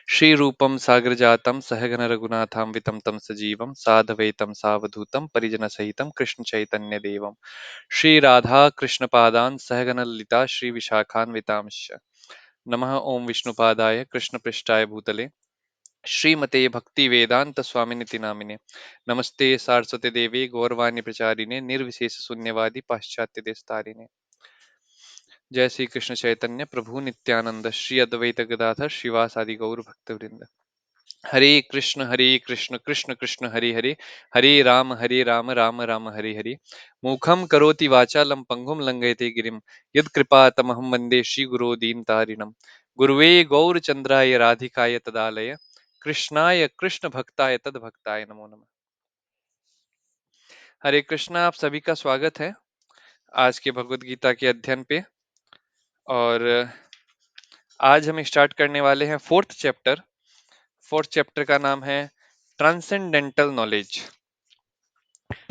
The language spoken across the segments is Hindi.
श्रीरूपं साग्रजातं सहगण रघुनाथान्वितं तं सजीवं साधवैतं सावधूतं परिजनसहितं कृष्णचैतन्यदेवं श्रीराधा कृष्णपादान् सहगण ललिता श्रीविशाखान्वितांश्च नमः ओं विष्णुपादाय कृष्णपृष्ठाय भूतले श्रीमते भक्तिवेदांत स्वामिनिति नामिने नमस्ते सारस्वती देवी गौरवाणी प्रचारिणे निर्विशेष शून्यवादी पाश्चात्य देशतारिणे जय श्री कृष्ण चैतन्य प्रभु नित्यानंद श्री अद्वैत गदाधर श्रीवासादि गौर भक्तवृंद हरे कृष्ण कृष्ण कृष्ण हरे हरे हरे राम राम राम हरे हरे मूखम करोति वाचालं पंगुम लंघयते गिरिम यत्कृपा तमहं वंदे श्रीगुरो दीनतारिणम गुरुवे गौरचंद्राय राधिकाय तदालय कृष्णाय कृष्ण भक्ताय तद्भक्ताय नमो नमः। हरे कृष्णा, आप सभी का स्वागत है आज के भगवत गीता के अध्ययन पे। और आज हम स्टार्ट करने वाले हैं फोर्थ चैप्टर। फोर्थ चैप्टर का नाम है ट्रांसेंडेंटल नॉलेज।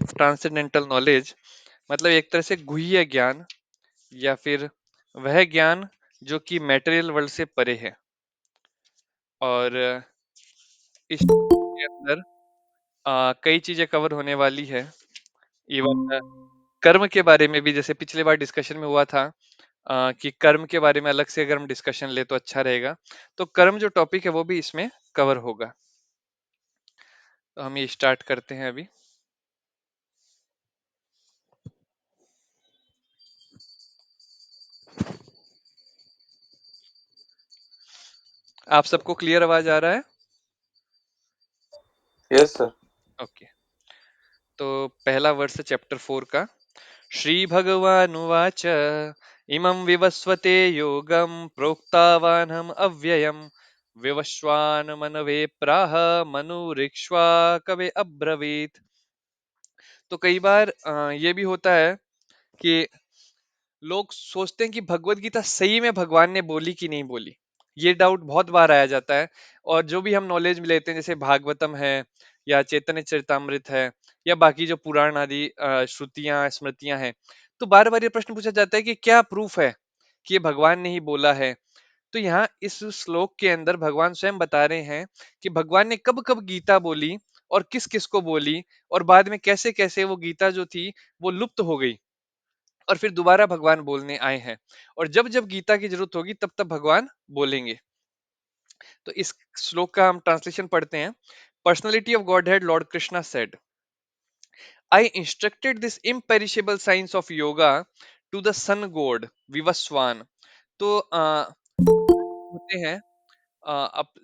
ट्रांसेंडेंटल नॉलेज मतलब एक तरह से गुह्य ज्ञान या फिर वह ज्ञान जो कि मटेरियल वर्ल्ड से परे है। और इस के अंदर कई चीजें कवर होने वाली है। इवन कर्म के बारे में भी, जैसे पिछले बार डिस्कशन में हुआ था कि कर्म के बारे में अलग से अगर हम डिस्कशन ले तो अच्छा रहेगा। तो कर्म जो टॉपिक है वो भी इसमें कवर होगा। तो हम ये स्टार्ट करते हैं अभी। आप सबको क्लियर आवाज आ रहा है? Yes sir. ओके। तो पहला वर्ष चैप्टर 4 का। श्री भगवानुवाच इमं विवस्वते योगं प्रोक्तावानहम् अव्ययम् विवस्वान् मनवे प्राह मनुरिक्ष्वा कवे अब्रवीत। तो कई बार ये भी होता है कि लोग सोचते हैं कि भगवत गीता सही में भगवान ने बोली कि नहीं बोली। ये डाउट बहुत बार आया जाता है। और जो भी हम नॉलेज में लेते हैं, जैसे भागवतम है या चैतन्य चरितामृत है या बाकी जो पुराण आदि श्रुतियां स्मृतियां हैं, तो बार बार ये प्रश्न पूछा जाता है कि क्या प्रूफ है कि ये भगवान ने ही बोला है। तो यहाँ इस श्लोक के अंदर भगवान स्वयं बता रहे हैं कि भगवान ने कब कब गीता बोली और किस किस को बोली, और बाद में कैसे कैसे वो गीता जो थी वो लुप्त हो गई और फिर दोबारा भगवान बोलने आए हैं। और जब जब गीता की जरूरत होगी तब तब भगवान बोलेंगे। तो इस श्लोक का हम ट्रांसलेशन पढ़ते हैं। Personality of Godhead Lord Krishna said, I instructed this imperishable science of yoga to the sun god Vivasvan. तो होते हैं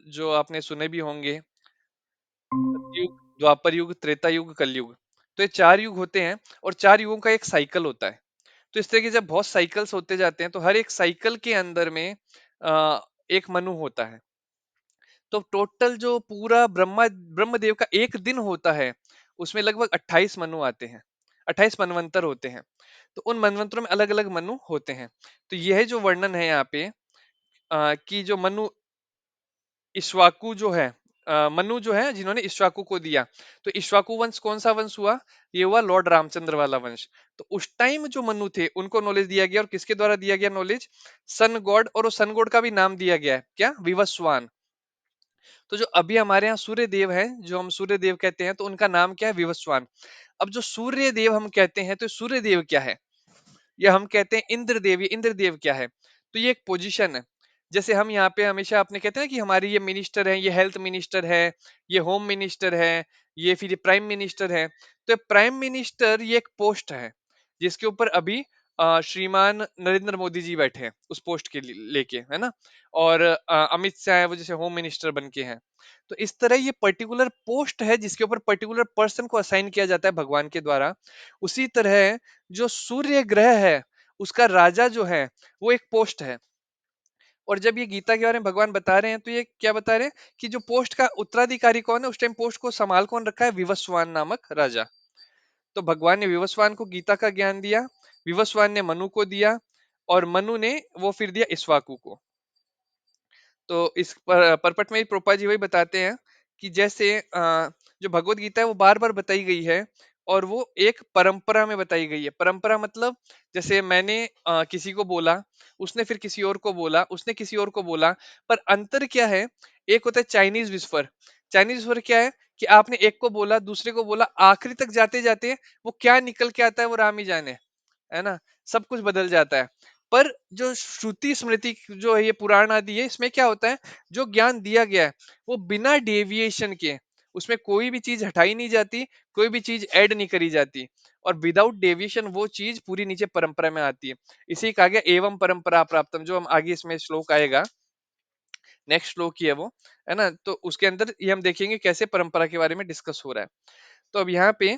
जो आपने सुने भी होंगे, सतयुग, द्वापर युग, त्रेता युग, कलयुग। तो ये चार युग होते हैं और चार युगों का एक साइकिल होता है। तो इस तरह के जब बहुत साइकिल्स होते जाते हैं तो हर एक साइकिल के अंदर में एक मनु होता है। तो टोटल जो पूरा ब्रह्मदेव का एक दिन होता है उसमें लगभग 28 मनु आते हैं। 28 मनवंतर होते हैं। तो उन मनवंतरों में अलग अलग मनु होते हैं। तो यह जो वर्णन है यहाँ पे कि जो मनु इक्ष्वाकु जो है, मनु जो है जिन्होंने इक्ष्वाकु को दिया। तो इक्ष्वाकु वंश कौन सा वंश हुआ? ये हुआ लॉर्ड रामचंद्र वाला वंश। तो उस टाइम जो मनु थे उनको नॉलेज दिया गया, और किसके द्वारा दिया गया नॉलेज? Sun god. और उस सन गॉड का भी नाम दिया गया है क्या? विवस्वान। तो जो अभी हमारे यहाँ सूर्य देव है, जो हम सूर्य देव कहते हैं, तो उनका नाम क्या है? विवस्वान। अब जो सूर्य देव हम कहते हैं तो सूर्य देव क्या है? या हम कहते हैं इंद्रदेव, ये इंद्रदेव क्या है? तो ये एक पोजीशन है। जैसे हम यहाँ पे हमेशा अपने कहते हैं कि हमारे ये मिनिस्टर है, ये हेल्थ मिनिस्टर है, ये होम मिनिस्टर है, ये फिर ये प्राइम मिनिस्टर है। तो प्राइम मिनिस्टर ये एक पोस्ट है जिसके ऊपर अभी श्रीमान नरेंद्र मोदी जी बैठे हैं उस पोस्ट के लेके, है ना। और अमित शाह है वो जैसे होम मिनिस्टर बन के हैं। तो इस तरह ये पर्टिकुलर पोस्ट है जिसके ऊपर पर्टिकुलर पर्सन को असाइन किया जाता है भगवान के द्वारा। उसी तरह जो सूर्य ग्रह है उसका राजा जो है वो एक पोस्ट है। और जब ये गीता के बारे में भगवान बता रहे हैं तो ये क्या बता रहे हैं कि जो पोस्ट का उत्तराधिकारी कौन है, उस टाइम पोस्ट को संभाल कौन रखा है? विवस्वान नामक राजा। तो भगवान ने विवस्वान को गीता का ज्ञान दिया, विवस्वान ने मनु को दिया, और मनु ने वो फिर दिया इक्ष्वाकु को। तो इस परपट में ही प्रोपा जी वही बताते हैं कि जैसे जो भगवत गीता है वो बार बार बताई गई है और वो एक परंपरा में बताई गई है। परंपरा मतलब जैसे मैंने किसी को बोला, उसने फिर किसी और को बोला, उसने किसी और को बोला, पर अंतर क्या है? एक होता है चाइनीज विस्पर। चाइनीज विस्पर क्या है कि आपने एक को बोला, दूसरे को बोला, आखिरी तक जाते जाते वो क्या निकल के आता है वो राम ही जाने, है ना? सब कुछ बदल जाता है। पर जो श्रुति स्मृति जो है, ये पुराण आदि है, इसमें क्या होता है, जो ज्ञान दिया गया है वो बिना डेविएशन के, उसमें कोई भी चीज हटाई नहीं जाती, कोई भी चीज ऐड नहीं करी जाती, और विदाउट डेविएशन वो चीज पूरी नीचे परंपरा में आती है। इसी कहा गया एवं परंपरा प्राप्तम, जो हम आगे इसमें श्लोक आएगा, नेक्स्ट श्लोक ही है वो, है ना? तो उसके अंदर ये हम देखेंगे कैसे परंपरा के बारे में डिस्कस हो रहा है। तो अब यहाँ पे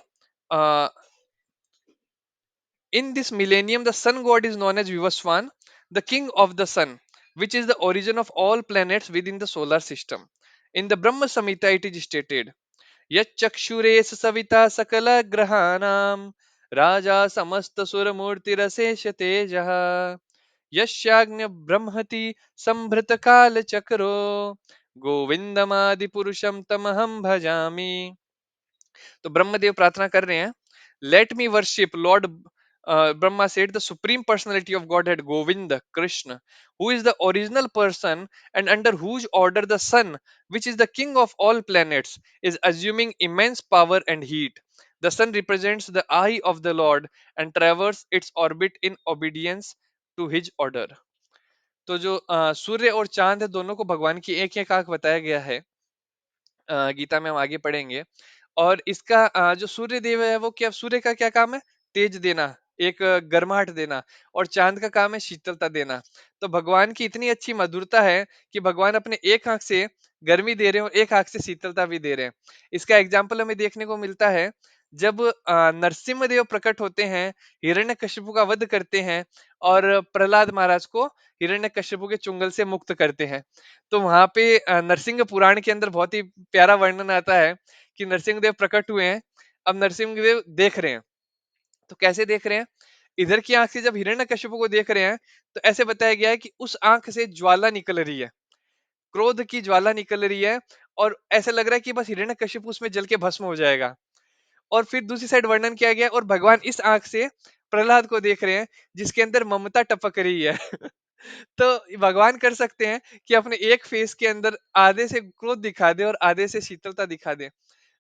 in this millennium, the sun god is known as Vivaswan, the king of the sun, which is the origin of all planets within the solar system. In the Brahma Samhita, it is stated, Yachakshures savita sakala grahanam raja samasta suramurtirasesha tejaha यस्याग्न्य ब्रह्मति संभृत काल चक्रो गोविंदमादि पुरुषम तमहम भजामि। तो ब्रह्मदेव प्रार्थना कर रहे हैं, let me worship Lord Brahma said the supreme personality of Godhead Govind Krishna, who is the original person and under whose order the sun, which is the king of all planets, is assuming immense power and heat. The sun represents the eye of the Lord and traverses its orbit in obedience to his order. तो जो सूर्य और चांद है, दोनों को भगवान की एक एक आंख बताया गया है। गीता में हम आगे पढ़ेंगे। और इसका जो सूर्य देव है वो क्या, सूर्य का क्या काम है? तेज देना, एक गर्माहट देना, और चांद का काम है शीतलता देना। तो भगवान की इतनी अच्छी मधुरता है कि भगवान अपने एक आंख से गर्मी दे रहे हैं और एक आंख से शीतलता भी दे रहे हैं। इसका एग्जाम्पल हमें देखने को मिलता है जब नरसिम्हा देव प्रकट होते हैं, हिरण्यकशिपु का वध करते हैं और प्रहलाद महाराज को हिरण्यकशिपु के चुंगल से मुक्त करते हैं। तो वहां पे नरसिंह पुराण के अंदर बहुत ही प्यारा वर्णन आता है कि नरसिंह देव प्रकट हुए हैं। अब नरसिंह देव देख रहे हैं, तो कैसे देख रहे हैं? इधर की आंख से जब हिरण्यकशिपु को देख रहे हैं, तो ऐसे बताया गया है कि उस आंख से ज्वाला निकल रही है, क्रोध की ज्वाला निकल रही है, और ऐसा लग रहा है कि बस हिरण्यकशिपु उसमें जल के भस्म हो जाएगा। और फिर दूसरी साइड वर्णन किया गया और भगवान इस आंख से प्रहलाद को देख रहे हैं, जिसके अंदर ममता टपक रही है। तो भगवान कर सकते हैं कि अपने एक फेस के अंदर आधे से क्रोध दिखा दे और आधे से शीतलता दिखा दे।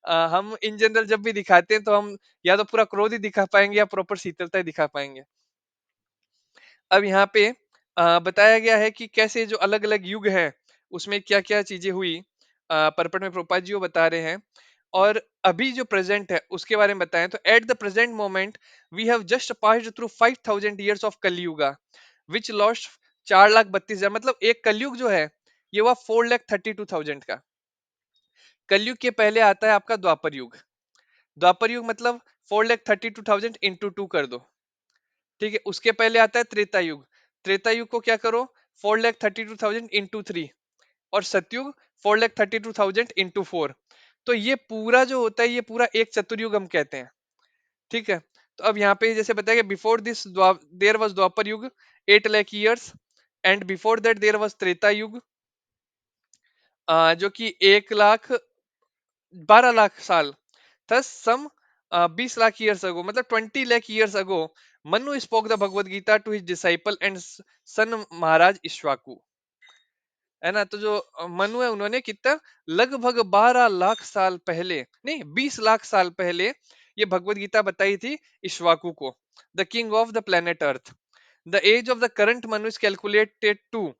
हम इन जनरल जब भी दिखाते हैं तो हम या तो पूरा क्रोध ही दिखा पाएंगे या प्रॉपर शीतलता ही दिखा पाएंगे। अब यहाँ पे बताया गया है कि कैसे जो अलग अलग युग हैं उसमें क्या क्या चीजें हुई। परपट में प्रोपा जी वो बता रहे हैं, और अभी जो प्रेजेंट है उसके बारे में बताएं तो at the present moment we have just passed through 5000 years of Kaliyuga which lost 4,32,000, मतलब एक कलयुग जो है ये हुआ 4,32,000 का। कलयुग के पहले आता है आपका द्वापर युग। द्वापर युग मतलब 4,32,000 इंटू टू कर दो, ठीक है। उसके पहले आता है त्रेता युग। त्रेता युग को क्या करो, 4,32,000 इंटू थ्री, और सतयुग 4,32,000 इंटू फोर। तो ये पूरा जो होता है ये पूरा एक चतुर्युग हम कहते हैं, ठीक है। तो अब यहाँ पे जैसे बताया बिफोर दिस देर वॉज द्वापर युग 8 lakh years, and before that there was Treta युग जो कि 1,12,00,000 thus some 20 lakh years ago, मतलब 20 lakh years ago, Manu spoke the Bhagavad Gita to his disciple and son महाराज इक्ष्वाकु, है ना? तो जो मनु है उन्होंने कितना, लगभग 12 लाख साल पहले, नहीं 20 लाख साल पहले ये भगवत गीता बताई थी इक्ष्वाकु को, the king of the planet earth. The age of the current Manu is calculated to,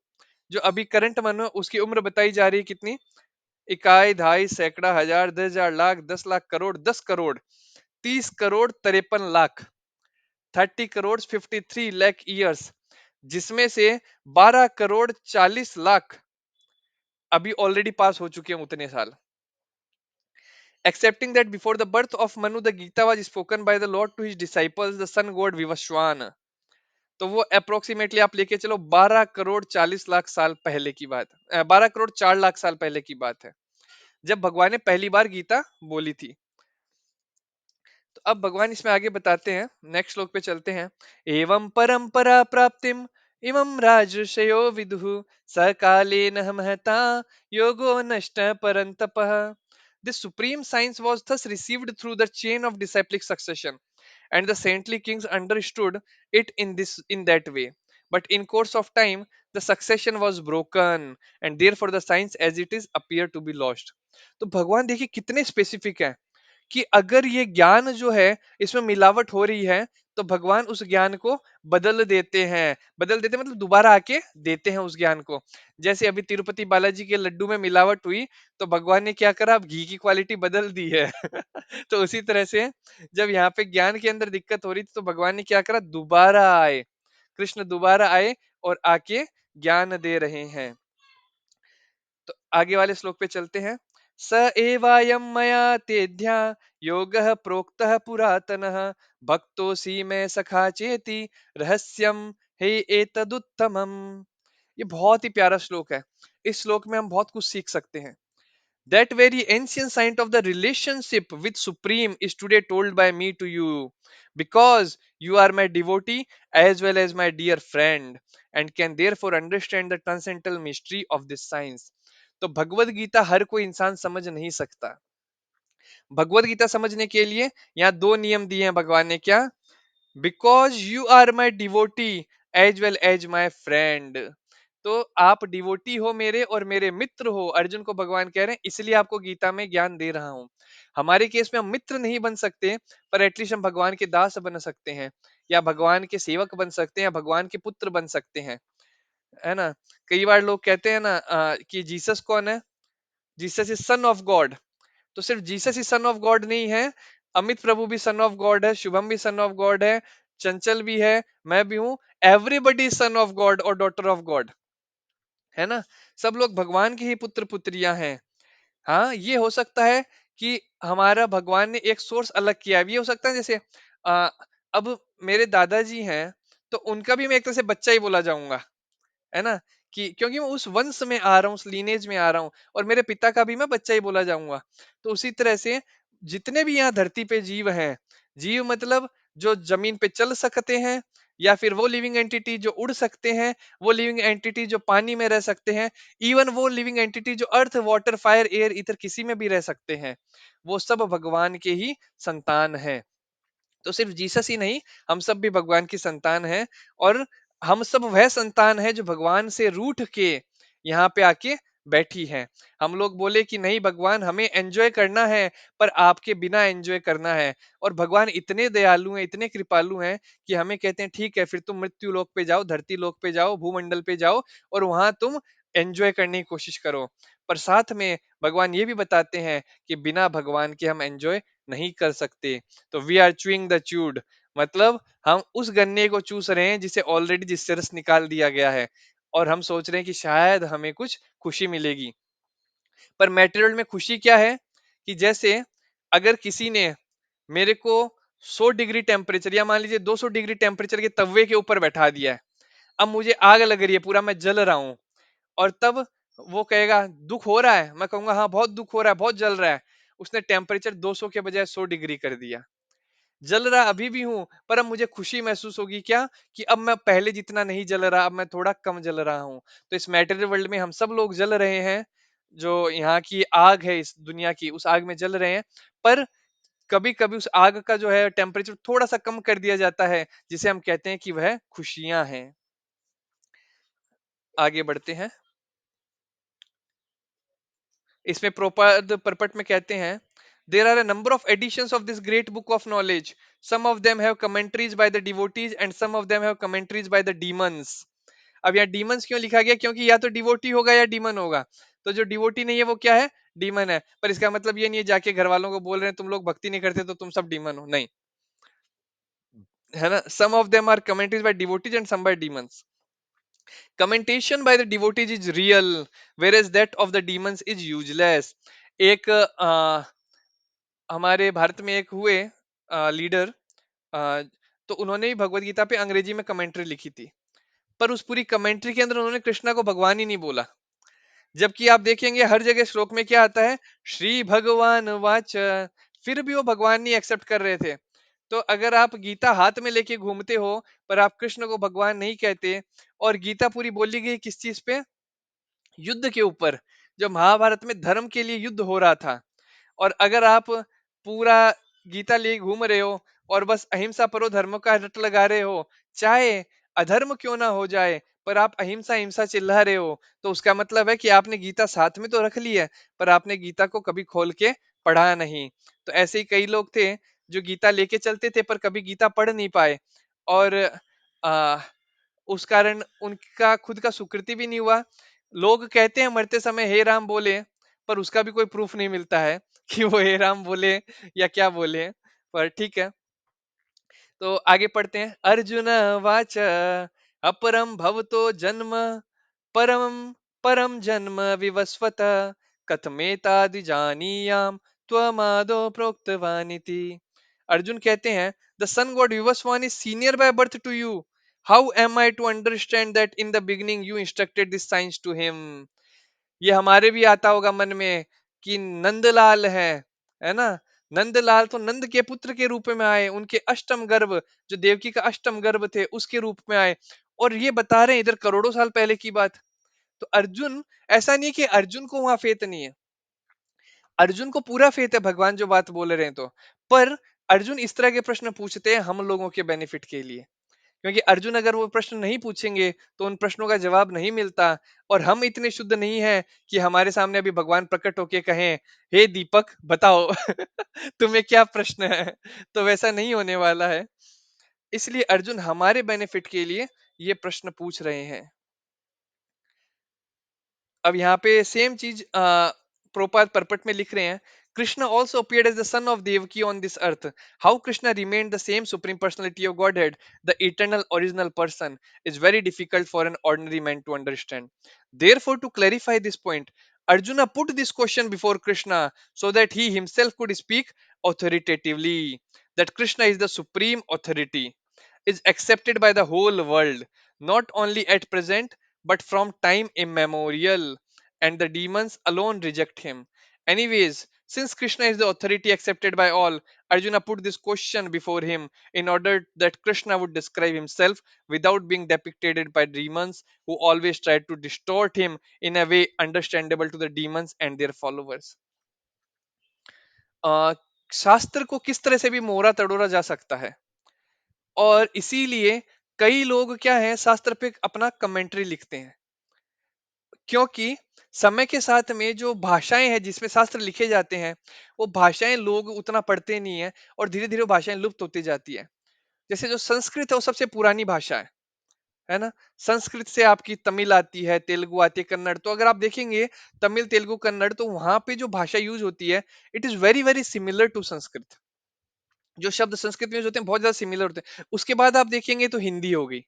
जो अभी करंट मनु है उसकी उम्र बताई जा रही है कितनी, इकाई ढाई सैकड़ा हजार 10,000 लाख 10 लाख करोड़ 10 करोड़ 30 करोड़ 53 लाख, 30 करोड़ 53 लाख ईयर्स, जिसमें से 12 करोड़ 40 लाख अभी ऑलरेडी पास हो चुके हैं उतने साल। Accepting that before the birth of Manu the Gita was spoken by the Lord to his disciples the sun god Vivasvan. तो वो अप्रोक्सीमेटली आप लेके चलो 12 करोड़ 40 लाख साल पहले की बात, 12 करोड़ 4 लाख साल पहले की बात है, जब भगवान ने पहली बार गीता बोली थी। तो अब भगवान इसमें आगे बताते हैं, नेक्स्ट श्लोक पे चलते हैं। एवं परंपरा प्राप्तिम इमं राजर्षयो विदुः सकालेन महता योगो नष्ट परंतपः This supreme science was thus received through the chain of disciplic succession, and the saintly kings understood it in that way. But in course of time, the succession was broken, and therefore the science as it is appeared to be lost. तो भगवान देखिए कितने स्पेसिफिक है कि अगर ये ज्ञान जो है इसमें मिलावट हो रही है, तो भगवान उस ज्ञान को बदल देते मतलब दोबारा आके देते हैं उस ज्ञान को। जैसे अभी तिरुपति बालाजी के लड्डू में मिलावट हुई, तो भगवान ने क्या करा, अब घी की क्वालिटी बदल दी है। तो उसी तरह से जब यहाँ पे ज्ञान के अंदर दिक्कत हो रही थी, तो भगवान ने क्या करा, दोबारा आए, कृष्ण दोबारा आए और आके ज्ञान दे रहे हैं। तो आगे वाले श्लोक पे चलते हैं। स एवायम मया तेध्या योगः प्रोक्तः पुरातनः भक्तोसी में सखा चेति रहस्यम हे एतदुत्तमम्। ये बहुत ही प्यारा श्लोक है। इस श्लोक में हम बहुत कुछ सीख सकते हैं। That very ancient science of the relationship with Supreme is today told by me to you, because you are my devotee as well as my dear friend, and can therefore understand the transcendental mystery of this science. तो भगवत गीता हर कोई इंसान समझ नहीं सकता। भगवत गीता समझने के लिए यहाँ दो नियम दिए हैं भगवान ने, क्या? Because you are my devotee as well as my friend. तो आप डिवोटी हो मेरे और मेरे मित्र हो, अर्जुन को भगवान कह रहे हैं, इसलिए आपको गीता में ज्ञान दे रहा हूं। हमारे केस में हम मित्र नहीं बन सकते, पर एटलीस्ट हम भगवान के दास बन सकते हैं, या भगवान के सेवक बन सकते हैं, या भगवान के पुत्र बन सकते हैं, है ना? कई बार लोग कहते हैं ना कि जीसस कौन है, Jesus is son of God. तो सिर्फ Jesus he son of God नहीं है, अमित प्रभु भी सन ऑफ गॉड है, शुभम भी सन ऑफ गॉड है, चंचल भी है, मैं भी हूं। एवरीबडी सन ऑफ गॉड और डॉटर ऑफ गॉड, है ना? सब लोग भगवान की ही पुत्र पुत्रियां हैं। हाँ, ये हो सकता है कि हमारा भगवान ने एक सोर्स अलग किया है। ये हो सकता है जैसे आ, अब मेरे दादाजी हैं, तो उनका भी मैं एक तरह से बच्चा ही बोला जाऊंगा, है ना? कि क्योंकि मैं उस वंश में आ रहा हूँ, उस लीनेज में आ रहा हूँ, और मेरे पिता का भी मैं बच्चा ही बोला जाऊंगा। तो उसी तरह से जितने भी यहाँ धरती पे जीव हैं, जीव मतलब जो जमीन पे चल सकते हैं, या फिर वो लिविंग एंटिटी जो उड़ सकते हैं, वो लिविंग एंटिटी जो पानी में रह सकते हैं, इवन वो लिविंग एंटिटी जो अर्थ वाटर फायर एयर इधर किसी में भी रह सकते हैं, वो सब भगवान के ही संतान हैं। तो सिर्फ जीसस ही नहीं, हम सब भी भगवान की संतान हैं। और हम सब वह संतान है जो भगवान से रूठ के यहाँ पे आके बैठी है। हम लोग बोले कि नहीं भगवान, हमें एंजॉय करना है, पर आपके बिना एंजॉय करना है। और भगवान इतने दयालु हैं, इतने कृपालु हैं, कि हमें कहते हैं ठीक है, फिर तुम मृत्यु लोक पे जाओ, धरती लोक पे जाओ, भूमंडल पे जाओ, और वहां तुम एंजॉय करने की कोशिश करो। पर साथ में भगवान ये भी बताते हैं कि बिना भगवान के हम एंजॉय नहीं कर सकते। तो we are chewing the chewed, मतलब हम उस गन्ने को चूस रहे हैं जिसे ऑलरेडी जिससे रस निकाल दिया गया है, और हम सोच रहे हैं कि शायद हमें कुछ खुशी मिलेगी। पर मेटेरियल में खुशी क्या है, कि जैसे अगर किसी ने मेरे को 100 डिग्री टेम्परेचर, या मान लीजिए 200 डिग्री टेम्परेचर के तवे के ऊपर बैठा दिया है, अब मुझे आग लग रही है, पूरा मैं जल रहा हूँ, और तब वो कहेगा दुख हो रहा है, मैं कहूंगा हाँ बहुत दुख हो रहा है, बहुत जल रहा है। उसने टेम्परेचर 200 के बजाय 100 डिग्री कर दिया, जल रहा अभी भी हूं, पर अब मुझे खुशी महसूस होगी क्या, कि अब मैं पहले जितना नहीं जल रहा, अब मैं थोड़ा कम जल रहा हूं। तो इस मैटेरियल वर्ल्ड में हम सब लोग जल रहे हैं, जो यहाँ की आग है इस दुनिया की, उस आग में जल रहे हैं। पर कभी कभी उस आग का जो है टेम्परेचर थोड़ा सा कम कर दिया जाता है, जिसे हम कहते हैं कि वह खुशियां हैं। आगे बढ़ते हैं। इसमें प्रोपद परपट में कहते हैं, there are a number of editions of this great book of knowledge, some of them have commentaries by the devotees and some of them have commentaries by the demons. अब यहाँ डीमंस क्यों लिखा गया, क्योंकि या तो डिवोटी होगा या डीमन होगा। तो जो डिवोटी नहीं है वो क्या है, डीमन है। पर इसका मतलब ये नहीं है जाके घर वालों को बोल रहे हैं तुम लोग भक्ति नहीं करते तो तुम सब डीमन हो, नहीं, है ना? Some of them are commentaries by devotees and some by demons. Commentation by the devotees is real, whereas that of the demons is useless. एक हमारे भारत में एक हुए लीडर, तो उन्होंने भी भगवत गीता पे अंग्रेजी में कमेंट्री लिखी थी, पर उस पूरी कमेंट्री के अंदर उन्होंने कृष्णा को भगवान ही नहीं बोला। जबकि आप देखेंगे हर जगह श्लोक में क्या आता है, श्री भगवान वाच, फिर भी वो भगवान नहीं एक्सेप्ट कर रहे थे। तो अगर आप गीता हाथ में लेके घूमते हो, पर आप कृष्ण को भगवान नहीं कहते, और गीता पूरी बोली गई किस चीज पे, युद्ध के ऊपर, जो महाभारत में धर्म के लिए युद्ध हो रहा था, और अगर आप पूरा गीता लिए घूम रहे हो और बस अहिंसा परो धर्म का रट लगा रहे हो, चाहे अधर्म क्यों ना हो जाए, पर आप अहिंसा हिंसा चिल्ला रहे हो, तो उसका मतलब है कि आपने गीता साथ में तो रख ली है, पर आपने गीता को कभी खोल के पढ़ा नहीं। तो ऐसे ही कई लोग थे जो गीता लेके चलते थे पर कभी गीता पढ़ नहीं पाए, और आ, उस कारण उनका खुद का सुकृति भी नहीं हुआ। लोग कहते हैं मरते समय हे राम बोले, पर उसका भी कोई प्रूफ नहीं मिलता है कि वो हे राम बोले या क्या बोले। पर ठीक है, तो आगे पढ़ते हैं। अर्जुन वाच अपरम भवतो जन्म परम परम जन्म विवस्वत कथमेतादि जानीयाम त्वमादो प्रोक्तवानिति। अर्जुन कहते हैं, the sun god Vivasvan is senior by birth to you, how am I to understand that in the beginning you instructed this science to him. ये हमारे भी आता होगा मन में कि नंदलाल है ना, नंदलाल तो नंद के पुत्र के रूप में आए, उनके अष्टम गर्भ, जो देवकी का अष्टम गर्भ थे उसके रूप में आए, और ये बता रहे हैं इधर करोड़ों साल पहले की बात। तो अर्जुन, ऐसा नहीं है कि अर्जुन को वहां फेत नहीं है, अर्जुन को पूरा फेत है भगवान जो बात बोल रहे हैं तो, पर अर्जुन इस तरह के प्रश्न पूछते हैं हम लोगों के बेनिफिट के लिए, क्योंकि अर्जुन अगर वो प्रश्न नहीं पूछेंगे तो उन प्रश्नों का जवाब नहीं मिलता, और हम इतने शुद्ध नहीं हैं कि हमारे सामने अभी भगवान प्रकट होके कहें हे दीपक बताओ तुम्हें क्या प्रश्न है, तो वैसा नहीं होने वाला है। इसलिए अर्जुन हमारे बेनिफिट के लिए ये प्रश्न पूछ रहे हैं। अब यहाँ पे सेम चीज प्रोपाद परपट में लिख रहे हैं। Krishna also appeared as the son of Devaki on this earth. How Krishna remained the same supreme personality of Godhead, the eternal original person, is very difficult for an ordinary man to understand. Therefore, to clarify this point, Arjuna put this question before Krishna so that he himself could speak authoritatively. That Krishna is the supreme authority, is accepted by the whole world, not only at present, but from time immemorial, and the demons alone reject him. Anyways, since Krishna is the authority accepted by all, Arjuna put this question before him in order that Krishna would describe himself without being depicted by demons who always tried to distort him in a way understandable to the demons and their followers. अ, शास्त्र को किस तरह से भी मोड़ा तड़ोरा जा सकता है, और इसीलिए कई लोग क्या है शास्त्र पे अपना कमेंट्री लिखते हैं, क्योंकि समय के साथ में जो भाषाएं हैं जिसमें शास्त्र लिखे जाते हैं, वो भाषाएं लोग उतना पढ़ते नहीं है, और धीरे धीरे वो भाषाएं लुप्त होती जाती है। जैसे जो संस्कृत है वो सबसे पुरानी भाषा है ना। संस्कृत से आपकी तमिल आती है, तेलुगु आती है, कन्नड़, तो अगर आप देखेंगे तमिल तेलुगु कन्नड़, तो वहां पे जो भाषा यूज होती है it is very very similar to Sanskrit. जो शब्द संस्कृत में यूज होते हैं बहुत ज्यादा सिमिलर होते हैं। उसके बाद आप देखेंगे तो हिंदी हो गई,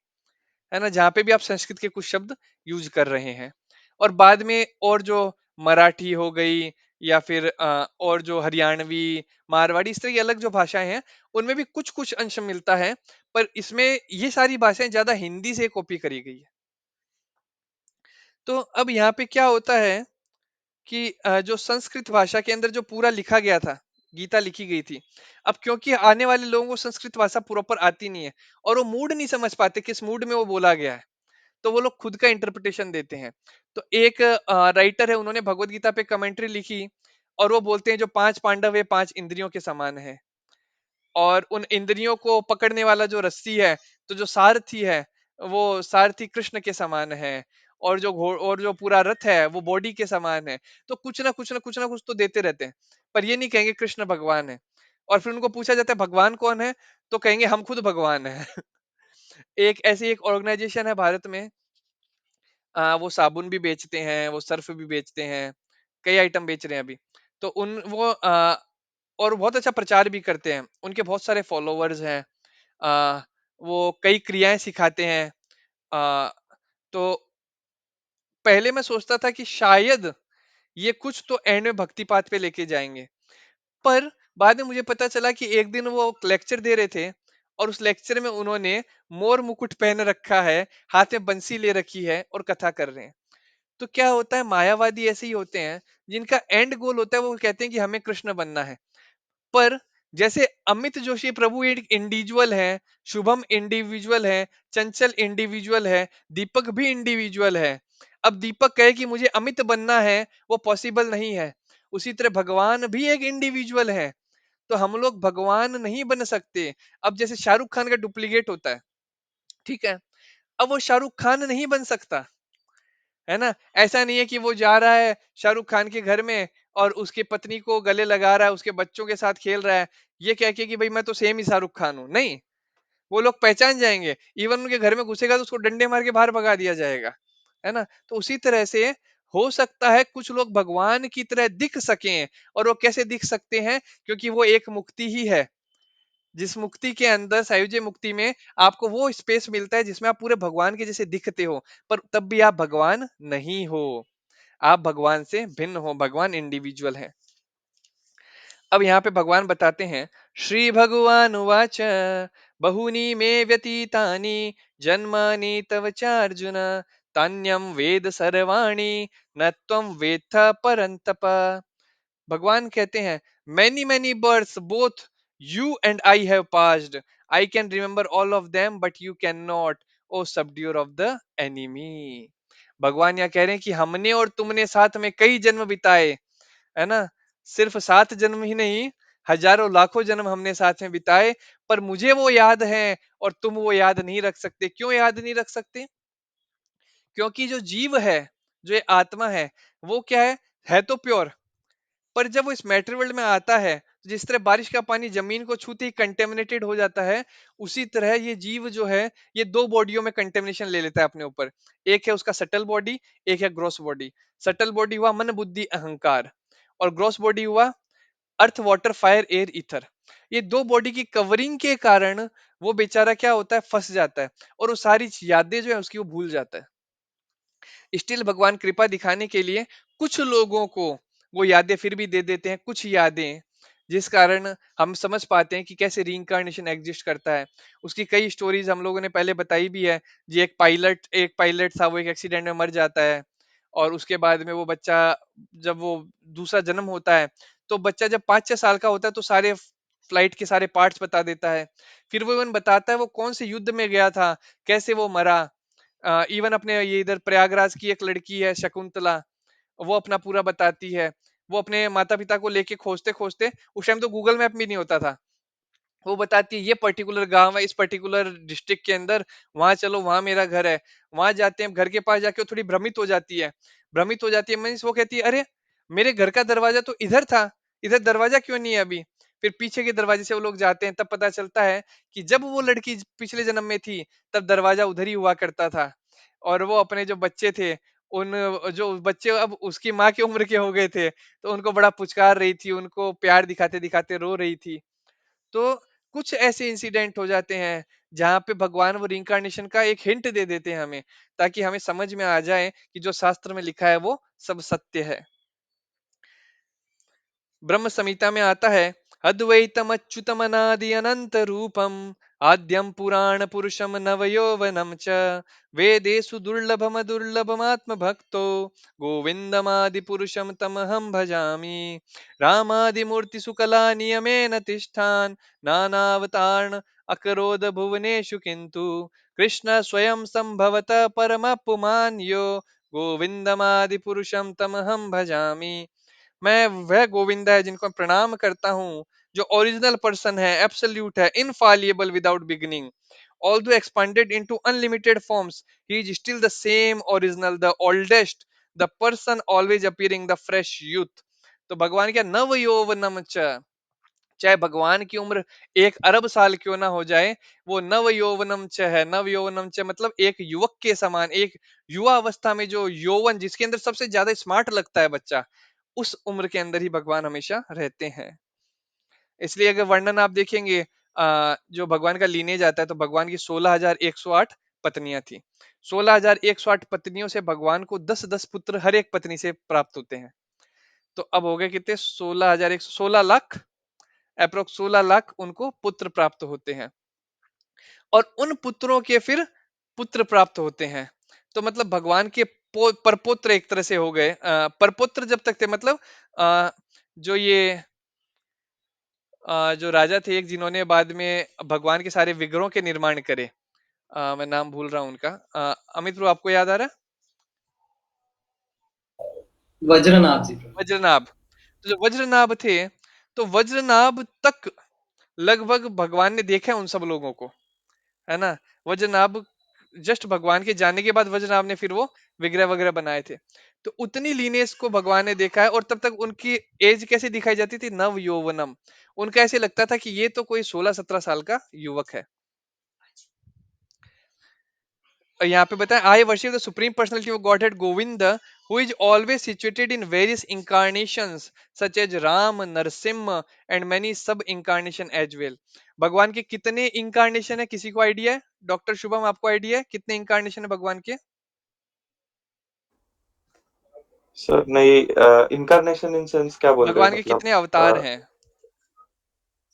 है ना, जहाँ पे भी आप संस्कृत के कुछ शब्द यूज कर रहे हैं। और बाद में और जो मराठी हो गई, या फिर और जो हरियाणवी, मारवाड़ी, इस तरह की अलग जो भाषाएं हैं, उनमें भी कुछ कुछ अंश मिलता है, पर इसमें ये सारी भाषाएं ज्यादा हिंदी से कॉपी करी गई है। तो अब यहाँ पे क्या होता है कि जो संस्कृत भाषा के अंदर जो पूरा लिखा गया था, गीता लिखी गई थी, अब क्योंकि आने वाले लोगों को संस्कृत भाषा प्रॉपर आती नहीं है, और वो मूड नहीं समझ पाते किस मूड में वो बोला गया है, तो वो लोग खुद का इंटरप्रिटेशन देते हैं। तो एक राइटर है, उन्होंने भगवत गीता पे कमेंट्री लिखी, और वो बोलते हैं जो पांच पांडव है पांच इंद्रियों के समान है, और उन इंद्रियों को पकड़ने वाला जो रस्सी है, तो जो सारथी है, वो सारथी कृष्ण के समान है, और जो घोड़ और जो पूरा रथ है वो बॉडी के समान है। तो कुछ ना कुछ ना कुछ ना कुछ तो देते रहते हैं, पर ये नहीं कहेंगे कृष्ण भगवान है। और फिर उनको पूछा जाता है भगवान कौन है, तो कहेंगे हम खुद भगवान है। एक ऐसी एक ऑर्गेनाइजेशन है भारत में, वो साबुन भी बेचते हैं, वो सर्फ भी बेचते हैं, कई आइटम बेच रहे हैं अभी। तो उन वो और बहुत अच्छा प्रचार भी करते हैं, उनके बहुत सारे फॉलोवर्स हैं। आ, वो कई क्रियाएं सिखाते हैं। आ, तो पहले मैं सोचता था कि शायद ये कुछ तो एंड में भक्ति पाथ पे लेके जाएंगे, पर बाद में मुझे पता चला कि एक दिन वो लेक्चर दे रहे थे, और उस लेक्चर में उन्होंने मोर मुकुट पहन रखा है, हाथ में बंसी ले रखी है और कथा कर रहे हैं। तो क्या होता है, मायावादी ऐसे ही होते हैं, जिनका एंड गोल होता है वो कहते हैं कि हमें कृष्ण बनना है। पर जैसे अमित जोशी प्रभु एक इंडिविजुअल है, शुभम इंडिविजुअल है, चंचल इंडिविजुअल है, दीपक भी इंडिविजुअल है। अब दीपक कहे कि मुझे अमित बनना है, वो पॉसिबल नहीं है। उसी तरह भगवान भी एक इंडिविजुअल है। तो हम लोग भगवान नहीं बन सकते। अब जैसे शाहरुख खान का डुप्लीकेट होता है, ठीक है, अब वो शाहरुख खान नहीं बन सकता, है ना। ऐसा नहीं है कि वो जा रहा है शाहरुख खान के घर में और उसकी पत्नी को गले लगा रहा है, उसके बच्चों के साथ खेल रहा है, ये कह के कि भाई मैं तो सेम ही शाहरुख खान हूं। नहीं, वो लोग पहचान जाएंगे। इवन उनके घर में घुसेगा तो उसको डंडे मार के बाहर भगा दिया जाएगा, है ना। तो उसी तरह से हो सकता है कुछ लोग भगवान की तरह दिख सकें। और वो कैसे दिख सकते हैं? क्योंकि वो एक मुक्ति ही है, जिस मुक्ति के अंदर, सायुज्य मुक्ति में, आपको वो स्पेस मिलता है जिसमें आप पूरे भगवान के जैसे दिखते हो। पर तब भी आप भगवान नहीं हो, आप भगवान से भिन्न हो, भगवान इंडिविजुअल है। अब यहाँ पे भगवान बताते हैं, श्री भगवान उवाच बहुनी मे व्यतीतानि जन्मानि तव चार्जुन तान्यम वेद सर्वाणि न त्वं वेत्थ परन्तप। भगवान कहते हैं, many many births both you and I have passed, I can remember all of them but you can not, O subduer of the enemy. भगवान यहाँ कह रहे हैं कि हमने और तुमने साथ में कई जन्म बिताए, है ना। सिर्फ 7 जन्म ही नहीं, हजारों लाखों जन्म हमने साथ में बिताए, पर मुझे वो याद है और तुम वो याद नहीं रख सकते। क्यों याद नहीं रख सकते? क्योंकि जो जीव है, जो ये आत्मा वो क्या है तो प्योर। पर जब वो इस मैटर वर्ल्ड में आता है, तो जिस तरह बारिश का पानी जमीन को छूते ही कंटेमिनेटेड हो जाता है, उसी तरह ये जीव जो है, ये दो बॉडियों में कंटेमिनेशन ले लेता है अपने ऊपर। एक है उसका सटल बॉडी, एक है ग्रॉस बॉडी। सटल बॉडी हुआ मन बुद्धि अहंकार, और ग्रॉस बॉडी हुआ earth water fire air ether. ये दो बॉडी की कवरिंग के कारण वो बेचारा क्या होता है, फंस जाता है, और वो सारी यादें जो है उसकी वो भूल जाता है। स्टिल भगवान कृपा दिखाने के लिए कुछ लोगों को वो यादें फिर भी दे देते हैं, कुछ यादें, जिस कारण हम समझ पाते हैं कि कैसे रीइंकार्नेशन एग्जिस्ट करता है। उसकी कई स्टोरीज हम लोगों ने पहले बताई भी है। जी, एक पायलट था, वो एक एक्सीडेंट में मर जाता है, और उसके बाद में वो बच्चा, जब वो दूसरा जन्म होता है, तो बच्चा जब 5-6 साल का होता है तो सारे फ्लाइट के सारे पार्ट्स बता देता है। फिर वो इवन बताता है वो कौन से युद्ध में गया था, कैसे वो मरा। इवन अपने ये इधर प्रयागराज की एक लड़की है शकुंतला, वो अपना पूरा बताती है। वो अपने माता पिता को लेके खोजते खोजते, उस टाइम तो गूगल मैप भी नहीं होता था, वो बताती है ये पर्टिकुलर गांव है इस पर्टिकुलर डिस्ट्रिक्ट के अंदर, वहां चलो, वहां मेरा घर है। वहां जाते हैं, घर के पास जाके वो थोड़ी भ्रमित हो जाती है। भ्रमित हो जाती है मीन्स वो कहती है, अरे मेरे घर का दरवाजा तो इधर था, इधर दरवाजा क्यों नहीं है अभी? फिर पीछे के दरवाजे से वो लोग जाते हैं, तब पता चलता है कि जब वो लड़की पिछले जन्म में थी, तब दरवाजा उधर ही हुआ करता था। और वो अपने जो बच्चे थे, उन जो बच्चे अब उसकी माँ की उम्र के हो गए थे, तो उनको बड़ा पुचकार रही थी, उनको प्यार दिखाते दिखाते रो रही थी। तो कुछ ऐसे इंसिडेंट हो जाते हैं जहाँ पे भगवान वो रिइंकार्नेशन का एक हिंट दे देते हैं हमें, ताकि हमें समझ में आ जाए कि जो शास्त्र में लिखा है वो सब सत्य है। ब्रह्म संहिता में आता है, अद्वैतम अच्युतम अनादि अनंत रूपम आद्यम पुराण पुरुषम नवयौवनम च वेदेषु दुर्लभम दुर्लभमात्म भक्तो गोविंदमादि पुरुषम तमहं भजामि रामादि मूर्ति सुकला नियमेन तिष्ठान नानावतारण अकरोद भुवनेषु किंतु कृष्ण स्वयं संभवत परम पुमान्यो गोविंदमादि पुरुषम तमहं भजामि। मैं वह गोविंदा है जिनको मैं प्रणाम करता हूँ, जो ओरिजिनल पर्सन है, एब्सोल्यूट है, infallible without beginning. Although expanded into unlimited forms, he is still the same original, the oldest, the person always appearing, the fresh youth. तो भगवान क्या नव यौवनम च, चाहे भगवान की उम्र 1 अरब साल क्यों ना हो जाए, वो नव यौवनम च है। नव यौवनम च मतलब एक युवक के समान, एक युवा अवस्था में जो यौवन, जिसके अंदर सबसे ज्यादा स्मार्ट लगता है बच्चा, उस उम्र के अंदर ही भगवान हमेशा रहते हैं। इसलिए अगर वर्णन आप देखेंगे, जो भगवान का लीनेज आता है, तो भगवान की 16,108 पत्नियां थी। 16,108 पत्नियों से भगवान को 10-10 पुत्र हर एक पत्नी से प्राप्त होते हैं। तो अब हो गए कितने, 16,116 लाख, अप्रोक्स 16 लाख उनको पुत्र प्राप्त होते हैं। और उन पुत्रों के फिर पुत्र प्राप्त होते हैं। तो मतलब भगवान के परपुत्र एक तरह से हो गए। परपुत्र जब तक थे, मतलब जो ये जो राजा थे एक, जिन्होंने बाद में भगवान के सारे विग्रहों के निर्माण करे, मैं नाम भूल रहा हूँ उनका। अमित ब्रो, आपको याद आ रहा है? वज्रनाथ जी। वज्रनाभ। तो जो वज्रनाभ थे, तो वज्रनाभ तक लगभग भगवान ने देखा है उन सब लोगों को, है ना। वज्रनाभ जस्ट भगवान के जाने के बाद वज्रनाभ ने फिर वो विग्रह वगैरह बनाए थे। तो उतनी लीनेस को भगवान ने देखा है, और तब तक उनकी एज कैसे दिखाई जाती थी, नव यौवनम। उनका ऐसे लगता था कि ये तो कोई 16-17 साल का युवक है। और यहाँ पे बताएं, I worship the supreme personality of Godhead Govind, who is always situated in various incarnations such as Ram, Narasimha and many sub incarnation as well. भगवान के कितने इंकारनेशन है, किसी को आइडिया है? डॉक्टर शुभम, आपको आइडिया है कितने इंकारनेशन है भगवान के? सर नहीं, इनकारनेशन इन सेंस क्या बोल रहे हो भगवान के मतलब? कितने अवतार हैं?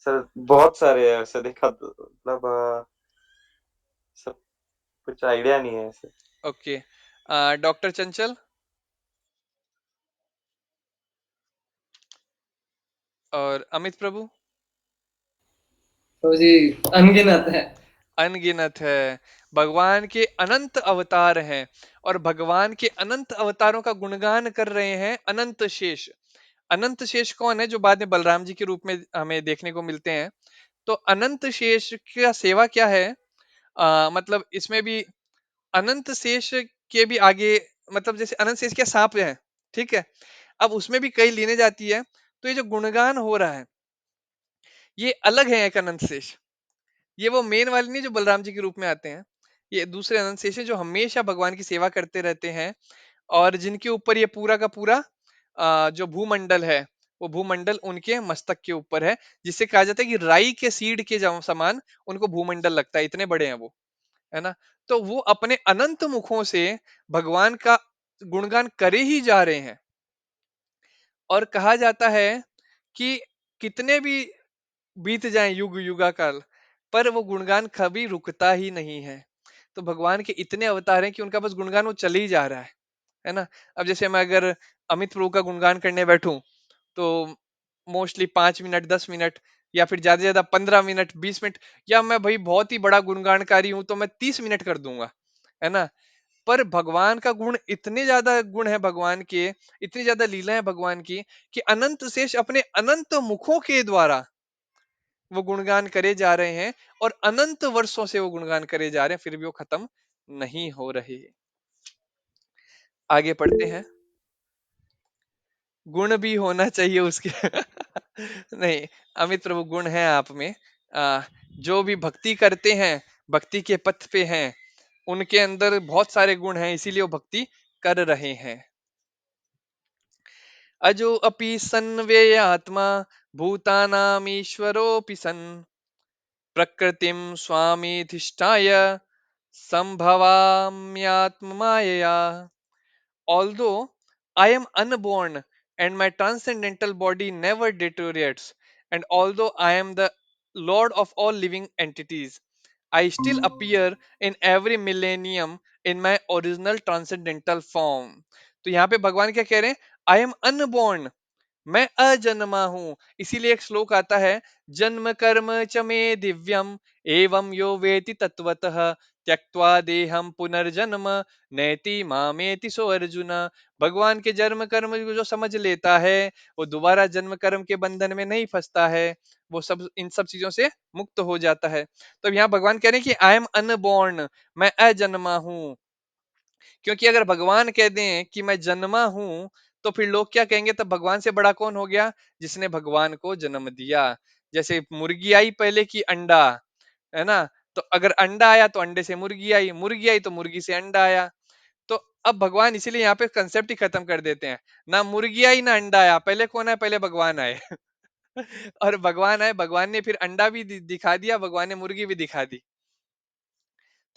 सर बहुत सारे हैं ऐसे देखा तो, मतलब सब कुछ आइडिया नहीं है ऐसे। ओके, डॉक्टर चंचल और अमित प्रभु? तो जी अनगिनत है। अनगिनत है। भगवान के अनंत अवतार हैं, और भगवान के अनंत अवतारों का गुणगान कर रहे हैं अनंत शेष। अनंत शेष कौन है? जो बाद में बलराम जी के रूप में हमें देखने को मिलते हैं। तो अनंत शेष का सेवा क्या है? मतलब इसमें भी अनंत शेष के भी आगे, मतलब जैसे अनंत शेष क्या सांप है, ठीक है। अब उसमें भी कई लीने जाती है। तो ये जो गुणगान हो रहा है, ये अलग है एक अनंत शेष। ये वो मेन वाले नहीं जो बलराम जी के रूप में आते हैं। ये दूसरे अनंत शेष हैं जो हमेशा भगवान की सेवा करते रहते हैं, और जिनके ऊपर ये पूरा का पूरा जो भूमंडल है, वो भूमंडल उनके मस्तक के ऊपर है। जिससे कहा जाता है कि राई के सीड के समान उनको भूमंडल लगता है, इतने बड़े हैं वो, है ना। तो वो अपने अनंत मुखों से भगवान का गुणगान करे ही जा रहे हैं। और कहा जाता है कि कितने भी बीत जाए युग युगा काल, पर वो गुणगान कभी रुकता ही नहीं है। तो भगवान के इतने अवतार हैं कि उनका बस गुणगान वो चल ही जा रहा है ना। अब जैसे मैं अगर अमित प्रभु का गुणगान करने बैठूं, तो मोस्टली 5 मिनट, 10 मिनट, या फिर ज्यादा से ज्यादा 15 मिनट, 20 मिनट, या मैं भाई बहुत ही बड़ा गुणगानकारी हूं तो मैं 30 मिनट कर दूंगा, है ना। पर भगवान का गुण, इतने ज्यादा गुण है भगवान के, इतनी ज्यादा लीला है भगवान की, कि अनंत शेष अपने अनंत मुखों के द्वारा वो गुणगान करे जा रहे हैं। और अनंत वर्षों से वो गुणगान करे जा रहे हैं, फिर भी वो खत्म नहीं हो रहे। आगे पढ़ते हैं। गुण भी होना चाहिए उसके नहीं, अमित प्रभु, गुण है आप में। आ, जो भी भक्ति करते हैं, भक्ति के पथ पे हैं, उनके अंदर बहुत सारे गुण हैं, इसीलिए वो भक्ति कर रहे हैं। अजो अपि सन् व्ययात्मा भूतानामीश्वरोऽपि सन् प्रकृतिं स्वामीधिष्ठाय संभवाम्यात्ममायया। Although I am unborn and my transcendental body never deteriorates, and although I am the Lord of all living entities, I still appear in every millennium in my original transcendental form. तो यहाँ पे भगवान क्या कह रहे हैं? I am unborn, मैं अजन्मा हूं। इसीलिए एक श्लोक आता है, जन्म कर्म च मे दिव्यम एवं यो वेति तत्वतः त्यक्त्वा देहम पुनर्जन्म नैति मामेति सो अर्जुन। भगवान के जन्म कर्म को जो समझ लेता है, वो दोबारा जन्म कर्म के बंधन में नहीं फंसता है, वो सब इन सब चीजों से मुक्त हो जाता है। तो यहाँ भगवान कह रहे हैं कि आई एम अनबॉर्न, मैं अजन्मा हूं। क्योंकि अगर भगवान कह दें कि मैं जन्मा हूं, तो फिर लोग क्या कहेंगे, तब भगवान से बड़ा कौन हो गया? जिसने भगवान को जन्म दिया। जैसे मुर्गी आई पहले की अंडा, है ना। तो अगर अंडा आया तो अंडे से मुर्गी आई तो मुर्गी से अंडा आया। तो अब भगवान इसीलिए यहाँ पे कंसेप्ट ही खत्म कर देते हैं, ना मुर्गी आई ना अंडा आया, पहले कौन आया? पहले भगवान आए और भगवान आए, भगवान ने फिर अंडा भी दिखा दिया, भगवान ने मुर्गी भी दिखा दी।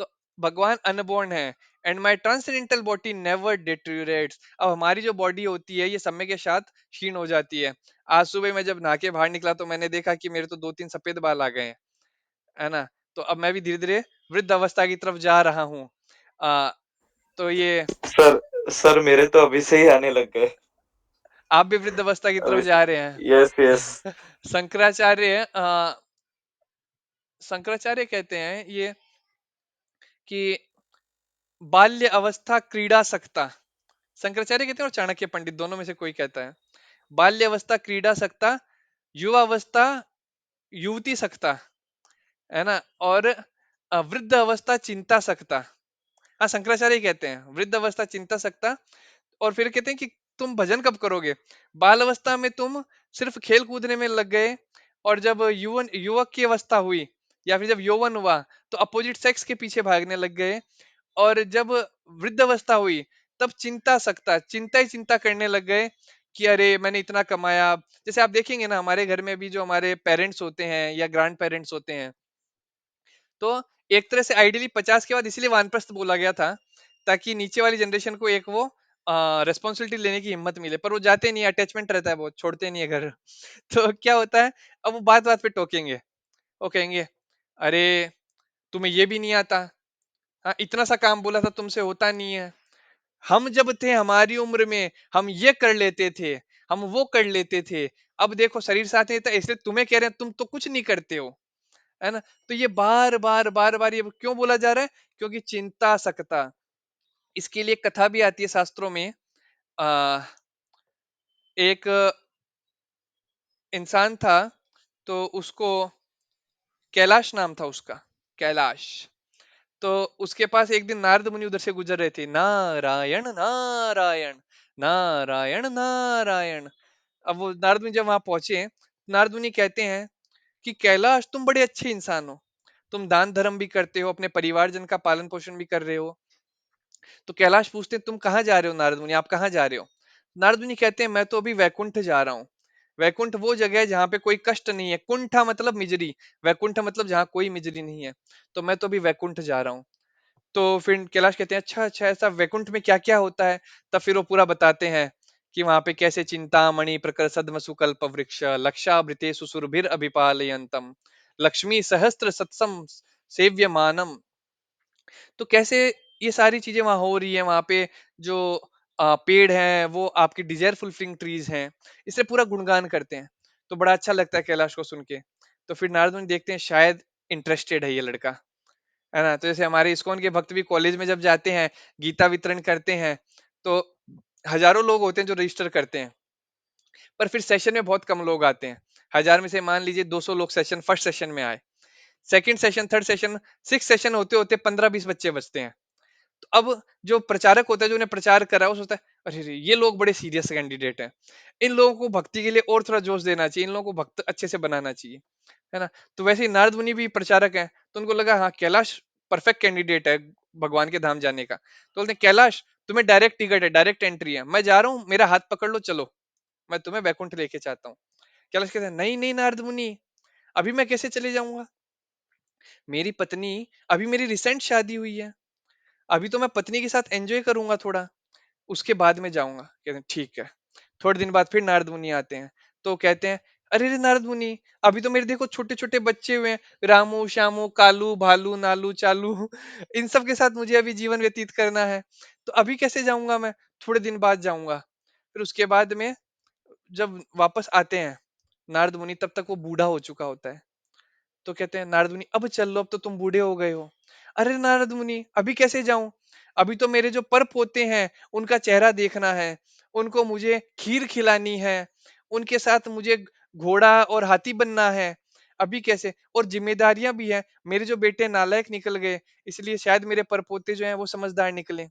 तो भगवान अनबोर्न है, and my transcendental body never deteriorates. अब हमारी जो बॉडी होती है, ये समय के साथ क्षीण हो जाती है। आज सुबह मैं जब नहा के बाहर निकला तो मैंने देखा कि मेरे तो 2-3 सफेद बाल आ गए हैं, है ना। तो अब मैं भी धीरे धीरे वृद्ध अवस्था की तरफ जा रहा हूँ। आ, तो ये, सर सर मेरे तो अभी से ही आने लग गए। आप भी वृद्ध अवस्था की तरफ अभी जा से। रहे यस यस। हैं शंकराचार्य शंकराचार्य कहते हैं ये कि बाल्य अवस्था क्रीड़ा सकता, शंकराचार्य कहते हैं और चाणक्य पंडित दोनों में से कोई कहता है, बाल्यावस्था क्रीडा सकता, युवावस्था युवती सकता, है ना, और वृद्ध अवस्था चिंता सकता। हाँ, शंकराचार्य ही कहते हैं वृद्ध अवस्था चिंता सकता। और फिर कहते हैं कि तुम भजन कब करोगे? बाल अवस्था में तुम सिर्फ खेल कूदने में लग गए, और जब युवन युवक की अवस्था हुई या फिर जब यौवन हुआ तो अपोजिट सेक्स के पीछे भागने लग गए, और जब वृद्ध अवस्था हुई तब चिंता ही चिंता करने लग गए कि अरे मैंने इतना कमाया। जैसे आप देखेंगे ना, हमारे घर में भी जो हमारे पेरेंट्स होते हैं या ग्रैंड पेरेंट्स होते हैं, तो एक तरह से आइडियली 50 के बाद इसलिए वानप्रस्थ बोला गया था, ताकि नीचे वाली जनरेशन को एक वो रेस्पॉन्सिबिलिटी लेने की हिम्मत मिले, पर वो जाते नहीं, अटैचमेंट रहता है, बहुत छोड़ते नहीं है घर। तो क्या होता है, अब वो बात बात पे टोकेंगे। वो कहेंगे, अरे तुम्हें ये भी नहीं आता, हाँ इतना सा काम बोला था तुमसे होता नहीं है, हम जब थे हमारी उम्र में हम ये कर लेते थे, हम वो कर लेते थे, अब देखो शरीर साथ नहीं था इसलिए तुम्हें कह रहे हैं तुम तो कुछ नहीं करते हो, है ना। तो ये बार बार ये क्यों बोला जा रहा है? क्योंकि चिंता सकता। इसके लिए एक कथा भी आती है शास्त्रों में। आ, एक इंसान था, तो उसको कैलाश नाम था उसका, कैलाश। तो उसके पास एक दिन नारद मुनि उधर से गुजर रहे थे, नारायण नारायण नारायण नारायण। अब वो नारद मुनि जब वहां पहुंचे, नारद मुनि कहते हैं कि कैलाश तुम बड़े अच्छे इंसान हो, तुम दान धर्म भी करते हो, अपने परिवारजन का पालन पोषण भी कर रहे हो। तो कैलाश पूछते हैं तुम कहाँ जा रहे हो नारद मुनि, आप कहाँ जा रहे हो? नारद मुनि कहते हैं मैं तो अभी वैकुंठ जा रहा हूँ। वैकुंठ वो जगह है जहाँ पे कोई कष्ट नहीं है, कुंठा मतलब मिजरी, वैकुंठ मतलब जहाँ कोई मिजरी नहीं है, तो मैं तो अभी वैकुंठ जा रहा हूँ। तो फिर कैलाश कहते हैं अच्छा अच्छा, ऐसा वैकुंठ में क्या क्या होता है? तब फिर वो पूरा बताते हैं कि वहां पे कैसे चिंतामणि प्रकर सद्मसुकल्प वृक्ष लक्षावृते सुसुरभिर अभिपालयंतम लक्ष्मी सहस्त्र सत्सम सेव्यमानम। तो कैसे ये सारी चीजें वहां हो रही है, वहां पे जो पेड़ हैं वो आपकी डिजायर फुलफिलिंग ट्रीज हैं, इससे पूरा गुणगान करते हैं। तो बड़ा अच्छा लगता है कैलाश को सुन के। तो फिर नारद मुनि देखते हैं शायद इंटरेस्टेड है ये लड़का, है ना। तो जैसे हमारे इस्कॉन के भक्त भी कॉलेज में जब जाते हैं, गीता वितरण करते हैं, तो हजारों लोग होते हैं जो रजिस्टर करते हैं, पर फिर सेशन में बहुत कम लोग आते हैं। हजार में से मान लीजिए 200 लोग सेशन फर्स्ट सेशन में आए, second session third session six session होते होते 15-20 बच्चे बचते हैं। तो अब जो प्रचारक होता है, जो उन्हें प्रचार कर रहा है, वो सोचता है अरे रे, ये लोग बड़े सीरियस कैंडिडेट हैं, इन लोगों को भक्ति के लिए और थोड़ा जोश देना चाहिए, इन लोगों को भक्त अच्छे से बनाना चाहिए, है ना। तो वैसे ही नारद मुनि भी प्रचारक हैं, तो उनको लगा हाँ कैलाश परफेक्ट कैंडिडेट है भगवान के धाम जाने का। तो बोलते हैं कैलाश तुम्हें डायरेक्ट टिकट है, डायरेक्ट एंट्री है, मैं जा रहा हूँ, मेरा हाथ पकड़ लो, चलो मैं तुम्हें वैकुंठ लेके चाहता हूँ। कैलाश कहते हैं नहीं नहीं नारद मुनि, अभी मैं कैसे चले जाऊंगा, मेरी पत्नी, अभी मेरी रिसेंट शादी हुई है, अभी तो मैं पत्नी के साथ एंजॉय करूंगा थोड़ा, उसके बाद में जाऊंगा। कहते हैं ठीक है। थोड़े दिन बाद फिर नारद मुनि आते हैं, तो कहते हैं अरे रे नारद मुनि, अभी तो मेरे देखो छोटे छोटे बच्चे हुए हैं, रामू श्यामू कालू भालू नालू चालू इन सब के साथ मुझे अभी जीवन व्यतीत करना है, तो अभी कैसे जाऊंगा मैं, थोड़े दिन बाद जाऊंगा। फिर उसके बाद में जब वापस आते हैं नारद मुनि, तब तक वो बूढ़ा हो चुका होता है। तो कहते हैं नारद मुनि अब चल लो, अब तो तुम बूढ़े हो गए हो। अरे नारद मुनि अभी कैसे जाऊं, अभी तो मेरे जो पर पोते हैं उनका चेहरा देखना है, उनको मुझे खीर खिलानी है, उनके साथ मुझे घोड़ा और हाथी बनना है, अभी कैसे, और जिम्मेदारियां भी हैं, मेरे जो बेटे नालायक निकल गए, इसलिए शायद मेरे परपोते जो हैं वो समझदार निकले।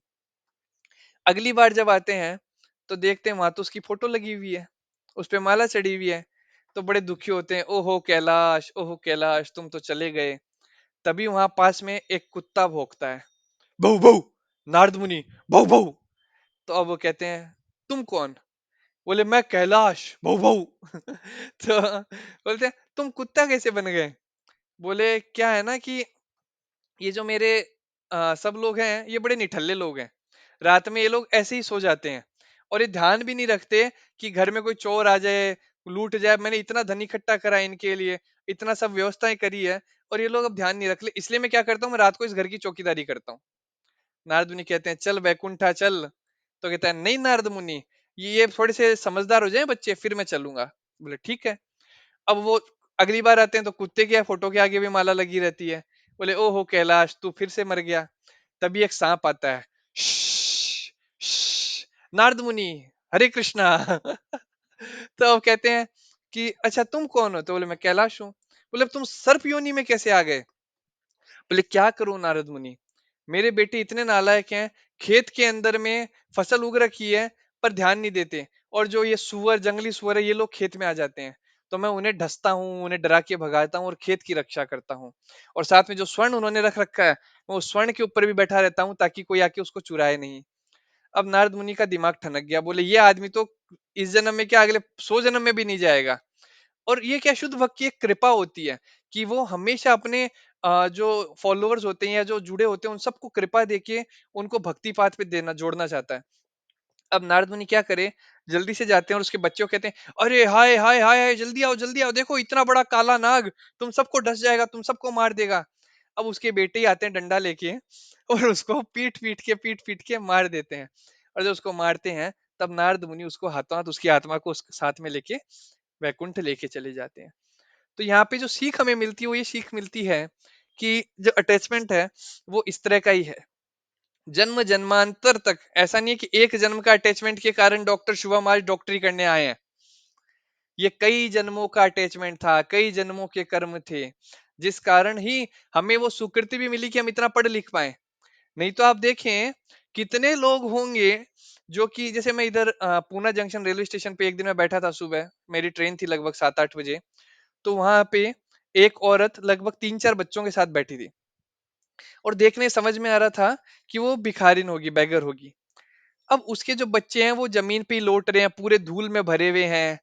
अगली बार जब आते हैं तो देखते हैं वहां तो उसकी फोटो लगी हुई है, उस पे माला चढ़ी हुई है। तो बड़े दुखी होते हैं, ओहो कैलाश तुम तो चले गए। तभी वहां पास में एक कुत्ता भौंकता है, बहु बहु, नारद मुनि, बहु बहु। तो अब वो कहते हैं तुम कौन? बोले मैं कैलाश, बहु बहु। तो बोलते हैं तुम कुत्ता कैसे बन गए? बोले क्या है ना कि ये जो मेरे सब लोग हैं ये बड़े निठल्ले लोग हैं, रात में ये लोग ऐसे ही सो जाते हैं, और ये ध्यान भी नहीं रखते कि घर में कोई चोर आ जाए, लूट जाए, मैंने इतना धन इकट्ठा करा है इनके लिए, इतना सब व्यवस्थाएं करी है, और ये लोग अब ध्यान नहीं रख ले, इसलिए मैं क्या करता हूँ, मैं रात को इस घर की चौकीदारी करता हूँ। नारद मुनि कहते हैं चल बैकुंठा चल। तो कहता है नहीं नारद मुनि, ये थोड़े से समझदार हो जाए बच्चे फिर मैं चलूंगा। बोले ठीक है। अब वो अगली बार आते हैं तो कुत्ते की फोटो के आगे भी माला लगी रहती है। बोले ओहो कैलाश तू फिर से मर गया। तभी एक सांप आता है, "श्श, श्श, नारद मुनि, हरे कृष्णा।" तो अब कहते हैं कि अच्छा तुम कौन हो? तो बोले मैं कैलाश हूँ। बोले तुम सर्प योनि में कैसे आ गए? बोले क्या करूं नारद मुनि, मेरे बेटे इतने नालायक हैं, खेत के अंदर में फसल उग रखी है पर ध्यान नहीं देते, और जो ये सुअर, जंगली सुअर है, ये लोग खेत में आ जाते हैं, तो मैं उन्हें ढसता हूँ, उन्हें डरा के भगाता हूँ और खेत की रक्षा करता हूँ। और साथ में जो स्वर्ण उन्होंने रख रखा है, मैं उस स्वर्ण के ऊपर भी बैठा रहता हूँ ताकि कोई आके उसको चुराए नहीं। अब नारद मुनि का दिमाग ठनक गया, बोले ये आदमी तो इस जन्म में क्या अगले 100 जन्म में भी नहीं जाएगा। और ये क्या शुद्ध भक्त की एक कृपा होती है कि वो हमेशा अपने जो फॉलोअर्स होते हैं या जो जुड़े होते हैं उन सबको कृपा देके उनको भक्ति पाथ पे देना जोड़ना चाहता है। अब नारद मुनि क्या करे, जल्दी से जाते हैं और उसके बच्चे को कहते हैं, अरे हाय हाय हाय हाय, जल्दी आओ, देखो इतना बड़ा काला नाग तुम सबको डस जाएगा, तुम सबको मार देगा। अब उसके बेटे ही आते हैं डंडा लेके और उसको पीट पीट के मार देते हैं। और जब उसको मारते हैं तब नारद मुनि उसको हाथों हाथ उसकी आत्मा को उसके साथ में लेके वैकुंठ लेके चले जाते हैं। तो यहाँ पे जो सीख हमें मिलती है वो ये सीख मिलती है कि जो अटैचमेंट है वो इस तरह का ही है, जन्म जन्मांतर तक। ऐसा नहीं है कि एक जन्म का अटैचमेंट के कारण डॉक्टर शुभम आज डॉक्टरी करने आए हैं। ये कई जन्मों का अटैचमेंट था, कई जन्मों के कर्म थे, जिस कारण ही हमें वो सुकृति भी मिली कि हम इतना पढ़ लिख पाए। नहीं तो आप देखें कितने लोग होंगे जो कि, जैसे मैं इधर पूना जंक्शन रेलवे स्टेशन पे एक दिन मैं बैठा था, सुबह मेरी ट्रेन थी लगभग 7-8 बजे। तो वहां पे एक औरत लगभग 3-4 बच्चों के साथ बैठी थी, और देखने समझ में आ रहा था कि वो भिखारिन होगी, बैगर होगी। अब उसके जो बच्चे हैं वो जमीन पे ही लौट रहे हैं, पूरे धूल में भरे हुए हैं,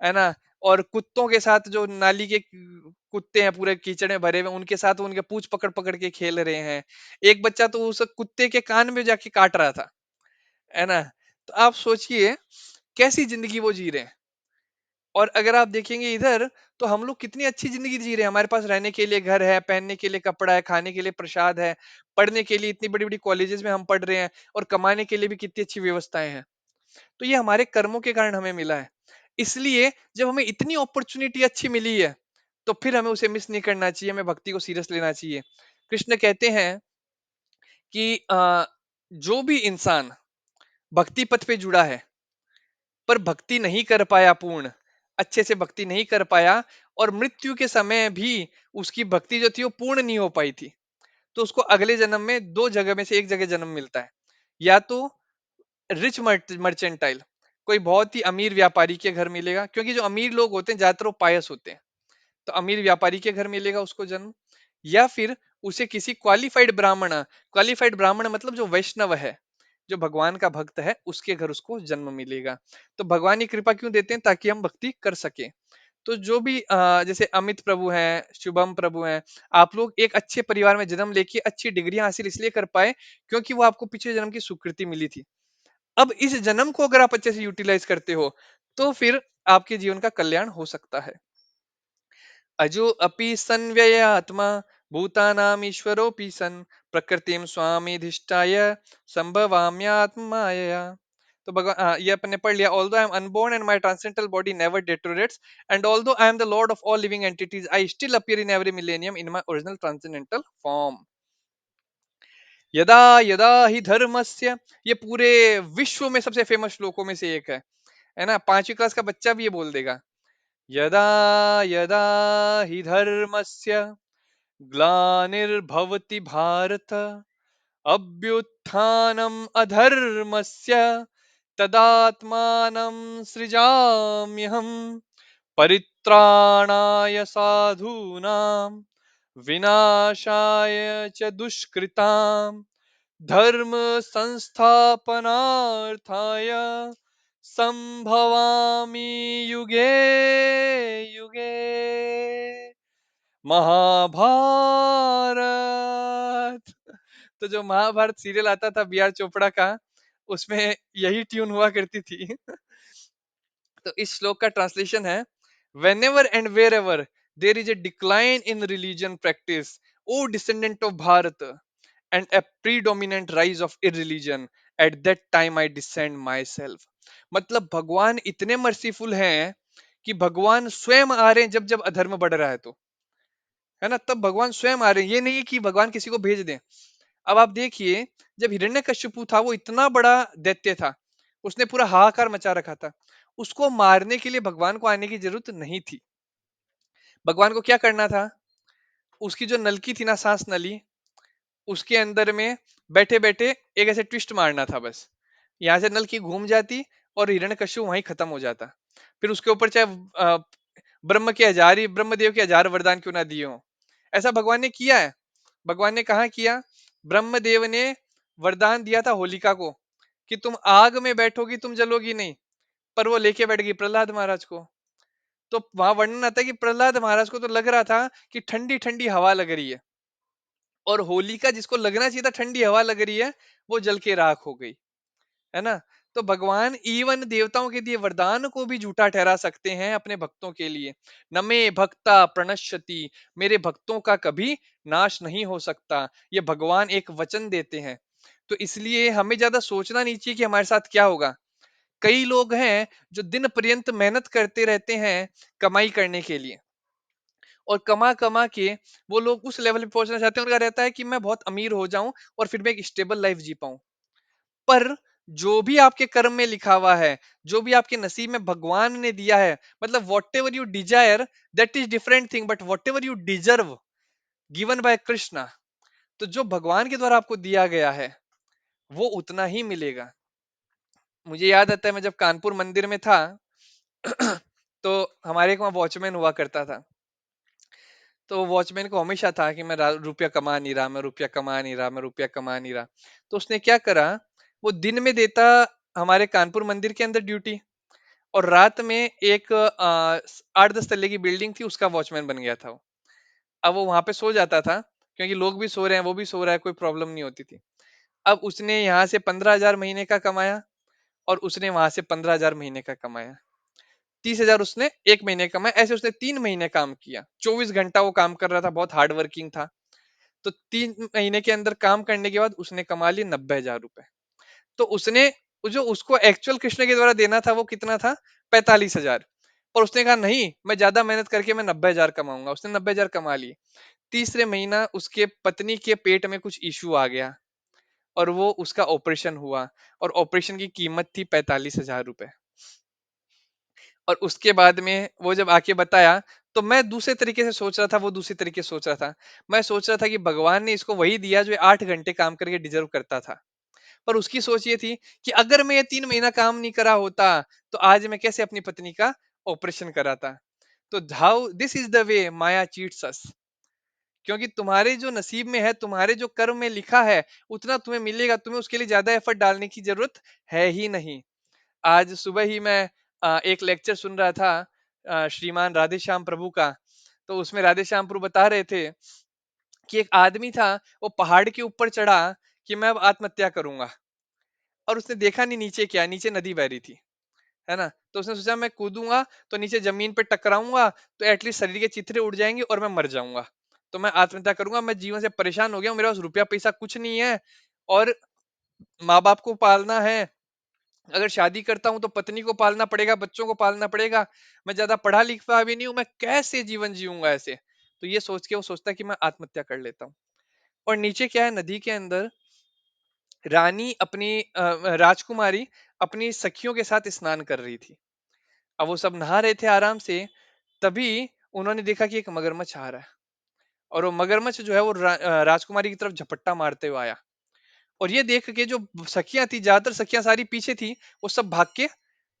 है ना। और कुत्तों के साथ, जो नाली के कुत्ते हैं पूरे कीचड़ में भरे हुए, उनके साथ उनके पूंछ पकड़ पकड़ के खेल रहे हैं। एक बच्चा तो उस कुत्ते के कान में जाके काट रहा था, है ना। तो आप सोचिए कैसी जिंदगी वो जी रहे हैं। और अगर आप देखेंगे इधर, तो हम लोग कितनी अच्छी जिंदगी जी रहे हैं, हमारे पास रहने के लिए घर है, पहनने के लिए कपड़ा है, खाने के लिए प्रसाद है, पढ़ने के लिए इतनी बड़ी बड़ी कॉलेजेस में हम पढ़ रहे हैं, और कमाने के लिए भी कितनी अच्छी व्यवस्थाएं हैं। तो ये हमारे कर्मों के कारण हमें मिला है। इसलिए जब हमें इतनी अपॉर्चुनिटी अच्छी मिली है, तो फिर हमें उसे मिस नहीं करना चाहिए, हमें भक्ति को सीरियस लेना चाहिए। कृष्ण कहते हैं कि जो भी इंसान भक्ति पथ पे जुड़ा है पर भक्ति नहीं कर पाया पूर्ण, अच्छे से भक्ति नहीं कर पाया, और मृत्यु के समय भी उसकी भक्ति जो थी वो पूर्ण नहीं हो पाई थी, तो उसको अगले जन्म में दो जगह में से एक जगह जन्म मिलता है। या तो रिच मर्चेंटाइल, कोई बहुत ही अमीर व्यापारी के घर मिलेगा, क्योंकि जो अमीर लोग होते हैं ज्यादातर वो पायस होते हैं, तो अमीर व्यापारी के घर मिलेगा उसको जन्म। या फिर उसे किसी क्वालिफाइड ब्राह्मण मतलब जो वैष्णव है, जो भगवान का भक्त है, उसके घर उसको जन्म मिलेगा। तो भगवान ये कृपा क्यों देते हैं? ताकि हम भक्ति कर सके। तो जो भी जैसे अमित प्रभु हैं, शुभम प्रभु हैं, आप लोग एक अच्छे परिवार में जन्म लेके अच्छी डिग्रियां हासिल इसलिए कर पाए क्योंकि वो आपको पिछले जन्म की स्वीकृति मिली थी। अब इस जन्म को अगर आप अच्छे से यूटिलाइज करते हो, तो फिर आपके जीवन का कल्याण हो सकता है। अजो अपि संव्ययात्मा भूतानामीश्वरोऽपि सन् प्रकृतिम स्वामीधिष्ठाय संभवाम्यात्मायया। तो भगवान, ये अपने पढ़ लिया। Although I am unborn and my transcendental body never deteriorates, and although I am the Lord of all living entities, I still appear in every millennium in my original transcendental form. यदा यदा ही धर्मस्य, ये पूरे विश्व में सबसे फेमस श्लोकों में से एक है ना। 5वीं क्लास का बच्चा भी ये बोल देगा। यदा यदा हि धर्मस्य ग्लानिर्भवति भारत, अभ्युत्थानम् अधर्मस्य तदात्मानं सृजाम्यहम्, परित्राणाय साधूनां विनाशाय च दुष्कृतां, धर्म संस्थापनार्थाय संभवामि युगे युगे। महाभारत। तो जो महाभारत सीरियल आता था बी आर चोपड़ा का, उसमें यही ट्यून हुआ करती थी। तो इस श्लोक का ट्रांसलेशन है, whenever and wherever there is a decline in religion practice, O descendant of Bharat, and a predominant rise of irreligion, at that time I descend myself. मतलब भगवान इतने मर्सीफुल हैं कि भगवान स्वयं आ रहे हैं जब जब अधर्म बढ़ रहा है, तो है ना, तब भगवान स्वयं आ रहे हैं, ये नहीं है कि भगवान किसी को भेज दें। अब आप देखिए, जब हिरण्यकश्यपु था वो इतना बड़ा दैत्य था, उसने पूरा हाहाकार मचा रखा था, उसको मारने के लिए भगवान को आने की जरूरत नहीं थी। भगवान को क्या करना था, उसकी जो नलकी थी ना, सांस नली, उसके अंदर में बैठे बैठे एक ऐसे ट्विस्ट मारना था बस। यहाँ से नल की घूम जाती और हिरण्यकश्यप वहीं खत्म हो जाता। फिर उसके ऊपर चाहे ब्रह्म के हजार ही, ब्रह्मदेव के हजार वरदान क्यों ना दिए हो, ऐसा भगवान ने किया है। भगवान ने कहा किया, ब्रह्मदेव ने वरदान दिया था होलिका को कि तुम आग में बैठोगी, तुम जलोगी नहीं, पर वो लेके बैठ गई प्रहलाद महाराज को। तो वहां वर्णन आता है कि प्रहलाद महाराज को तो लग रहा था कि ठंडी ठंडी हवा लग रही है, और होलिका जिसको लगना चाहिए था ठंडी हवा लग रही है, वो जल के राख हो गई, है ना। तो भगवान इवन देवताओं के दिए वरदान को भी झूठा ठहरा सकते हैं अपने भक्तों के लिए। न मे भक्ता प्रणश्यति, मेरे भक्तों का कभी नाश नहीं हो सकता, ये भगवान एक वचन देते हैं। तो इसलिए हमें ज्यादा सोचना नहीं चाहिए कि हमारे साथ क्या होगा। कई लोग हैं जो दिन पर्यंत मेहनत करते रहते हैं कमाई करने के लिए, और कमा कमा के वो लोग उस लेवल पे पहुंचना चाहते हैं, उनका रहता है कि मैं बहुत अमीर हो जाऊं और फिर मैं एक स्टेबल लाइफ जी पाऊं। पर जो भी आपके कर्म में लिखा हुआ है, जो भी आपके नसीब में भगवान ने दिया है, मतलब what ever you desire that is different thing, but what ever you deserve given by Krishna, तो जो भगवान के द्वारा आपको दिया गया है वो उतना ही मिलेगा। मुझे याद आता है मैं जब कानपुर मंदिर में था तो हमारे एक वहाँ वॉचमैन हुआ करता था। तो वॉचमैन को हमेशा था कि मैं रुपया कमा नहीं रहा, मैं रुपया कमा नहीं रहा, मैं रुपया कमा नहीं रहा। तो उसने क्या करा, वो दिन में देता हमारे कानपुर मंदिर के अंदर ड्यूटी, और रात में एक 8-10 तल्ले की बिल्डिंग थी, उसका वॉचमैन बन गया था वो। अब वो वहां पे सो जाता था, क्योंकि लोग भी सो रहे हैं, वो भी सो रहा है, कोई प्रॉब्लम नहीं होती थी। अब उसने यहाँ से 15,000 महीने का कमाया, और उसने वहां से 15,000 महीने का कमाया, 30,000 उसने एक महीने का कमाया। ऐसे उसने 3 महीने काम किया, 24 घंटा वो काम कर रहा था, बहुत हार्ड वर्किंग था। तो 3 महीने के अंदर काम करने के बाद उसने कमा लिए 90,000 रुपए। तो उसने, जो उसको एक्चुअल कृष्ण के द्वारा देना था वो कितना था, 45,000। और उसने कहा नहीं, मैं ज्यादा मेहनत करके मैं 90,000 कमाऊंगा, उसने 90,000 कमा लिए। तीसरे महीना उसके पत्नी के पेट में कुछ इश्यू आ गया, और वो उसका ऑपरेशन हुआ, और ऑपरेशन की कीमत थी 45,000 रुपए। और उसके बाद में वो जब आके बताया, तो मैं दूसरे तरीके से सोच रहा था, वो दूसरे तरीके से सोच रहा था। मैं सोच रहा था कि भगवान ने इसको वही दिया जो ये 8 घंटे काम करके डिजर्व करता था। पर उसकी सोच ये थी कि अगर मैं ये 3 महीना काम नहीं करा होता, तो आज मैं कैसे अपनी पत्नी का ऑपरेशन कराता। तो how this is the way maya cheats us. क्योंकि तुम्हारे जो नसीब में है, तुम्हारे जो कर्म में लिखा है, उतना तुम्हें मिलेगा, तुम्हें उसके लिए ज्यादा एफर्ट डालने की जरूरत है ही नहीं। आज सुबह ही मैं एक लेक्चर सुन रहा था श्रीमान राधे श्याम प्रभु का। तो उसमें राधे श्याम प्रभु बता रहे थे कि एक आदमी था, वो पहाड़ के ऊपर चढ़ा कि मैं अब आत्महत्या करूंगा, और उसने देखा नहीं नीचे क्या, नीचे नदी बह रही थी, है ना। तो उसने सोचा मैं कूदूंगा तो नीचे जमीन पे टकराऊंगा, तो एटलीस्ट शरीर के चित्रे उड़ जाएंगे और मैं मर जाऊंगा। तो मैं आत्महत्या करूंगा, मैं जीवन से परेशान हो गया हूं, मेरे पास रुपया पैसा कुछ नहीं है, और माँ बाप को पालना है, अगर शादी करता हूं तो पत्नी को पालना पड़ेगा, बच्चों को पालना पड़ेगा, मैं ज्यादा पढ़ा लिखा भी नहीं हूं, मैं कैसे जीवन जीऊंगा ऐसे। तो ये सोच के वो सोचता है कि मैं आत्महत्या कर लेता हूँ। और नीचे क्या है, नदी के अंदर रानी अपनी राजकुमारी अपनी सखियों के साथ स्नान कर रही थी। अब वो सब नहा रहे थे आराम से, तभी उन्होंने देखा कि एक मगरमच्छ आ रहा है, और वो मगरमच्छ जो है वो राजकुमारी की तरफ झपट्टा मारते हुए आया। और ये देख के जो सखियां थी, ज्यादातर सखियां सारी पीछे थी, वो सब भाग के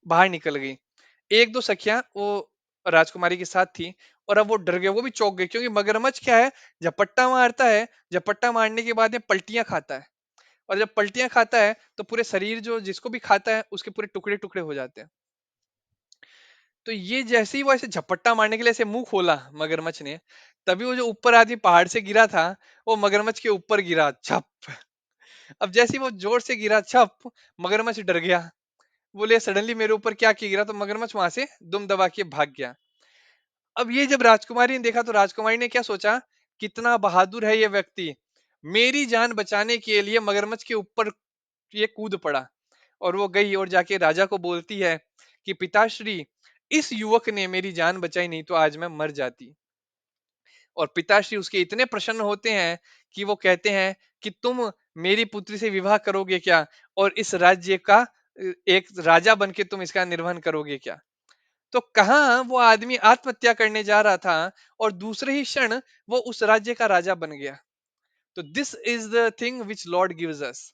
बाहर निकल गई। एक दो सखियां वो राजकुमारी के साथ थी, और अब वो डर गए, वो भी चौंक गए, क्योंकि मगरमच्छ क्या है, झपट्टा मारता है, झपट्टा मारने के बाद में पलटियां खाता है, और जब पलटियां खाता है तो पूरे शरीर जो जिसको भी खाता है उसके पूरे टुकड़े टुकड़े हो जाते हैं। तो ये जैसे ही वो ऐसे झपट्टा मारने के लिए ऐसे मुंह खोला मगरमच्छ ने, तभी वो जो ऊपर आदमी पहाड़ से गिरा था, वो मगरमच्छ के ऊपर गिरा छप। अब जैसे ही वो जोर से गिरा छप, मगरमच्छ डर गया, बोले सडनली मेरे ऊपर क्या की गिरा, तो मगरमच्छ वहां से दुम दबा के भाग गया। अब ये जब राजकुमारी ने देखा, तो राजकुमारी ने क्या सोचा, कितना बहादुर है ये व्यक्ति, मेरी जान बचाने के लिए मगरमच्छ के ऊपर ये कूद पड़ा। और वो गई और जाके राजा को बोलती है कि पिताश्री, इस युवक ने मेरी जान बचाई, नहीं तो आज मैं मर जाती। और पिताश्री उसके इतने प्रसन्न होते हैं कि वो कहते हैं कि तुम मेरी पुत्री से विवाह करोगे क्या, और इस राज्य का एक राजा बन के तुम इसका निर्वहन करोगे क्या? तो कहाँ वो आदमी आत्महत्या करने जा रहा था और दूसरे ही क्षण वो उस राज्य का राजा बन गया। तो this is the thing which lord gives us.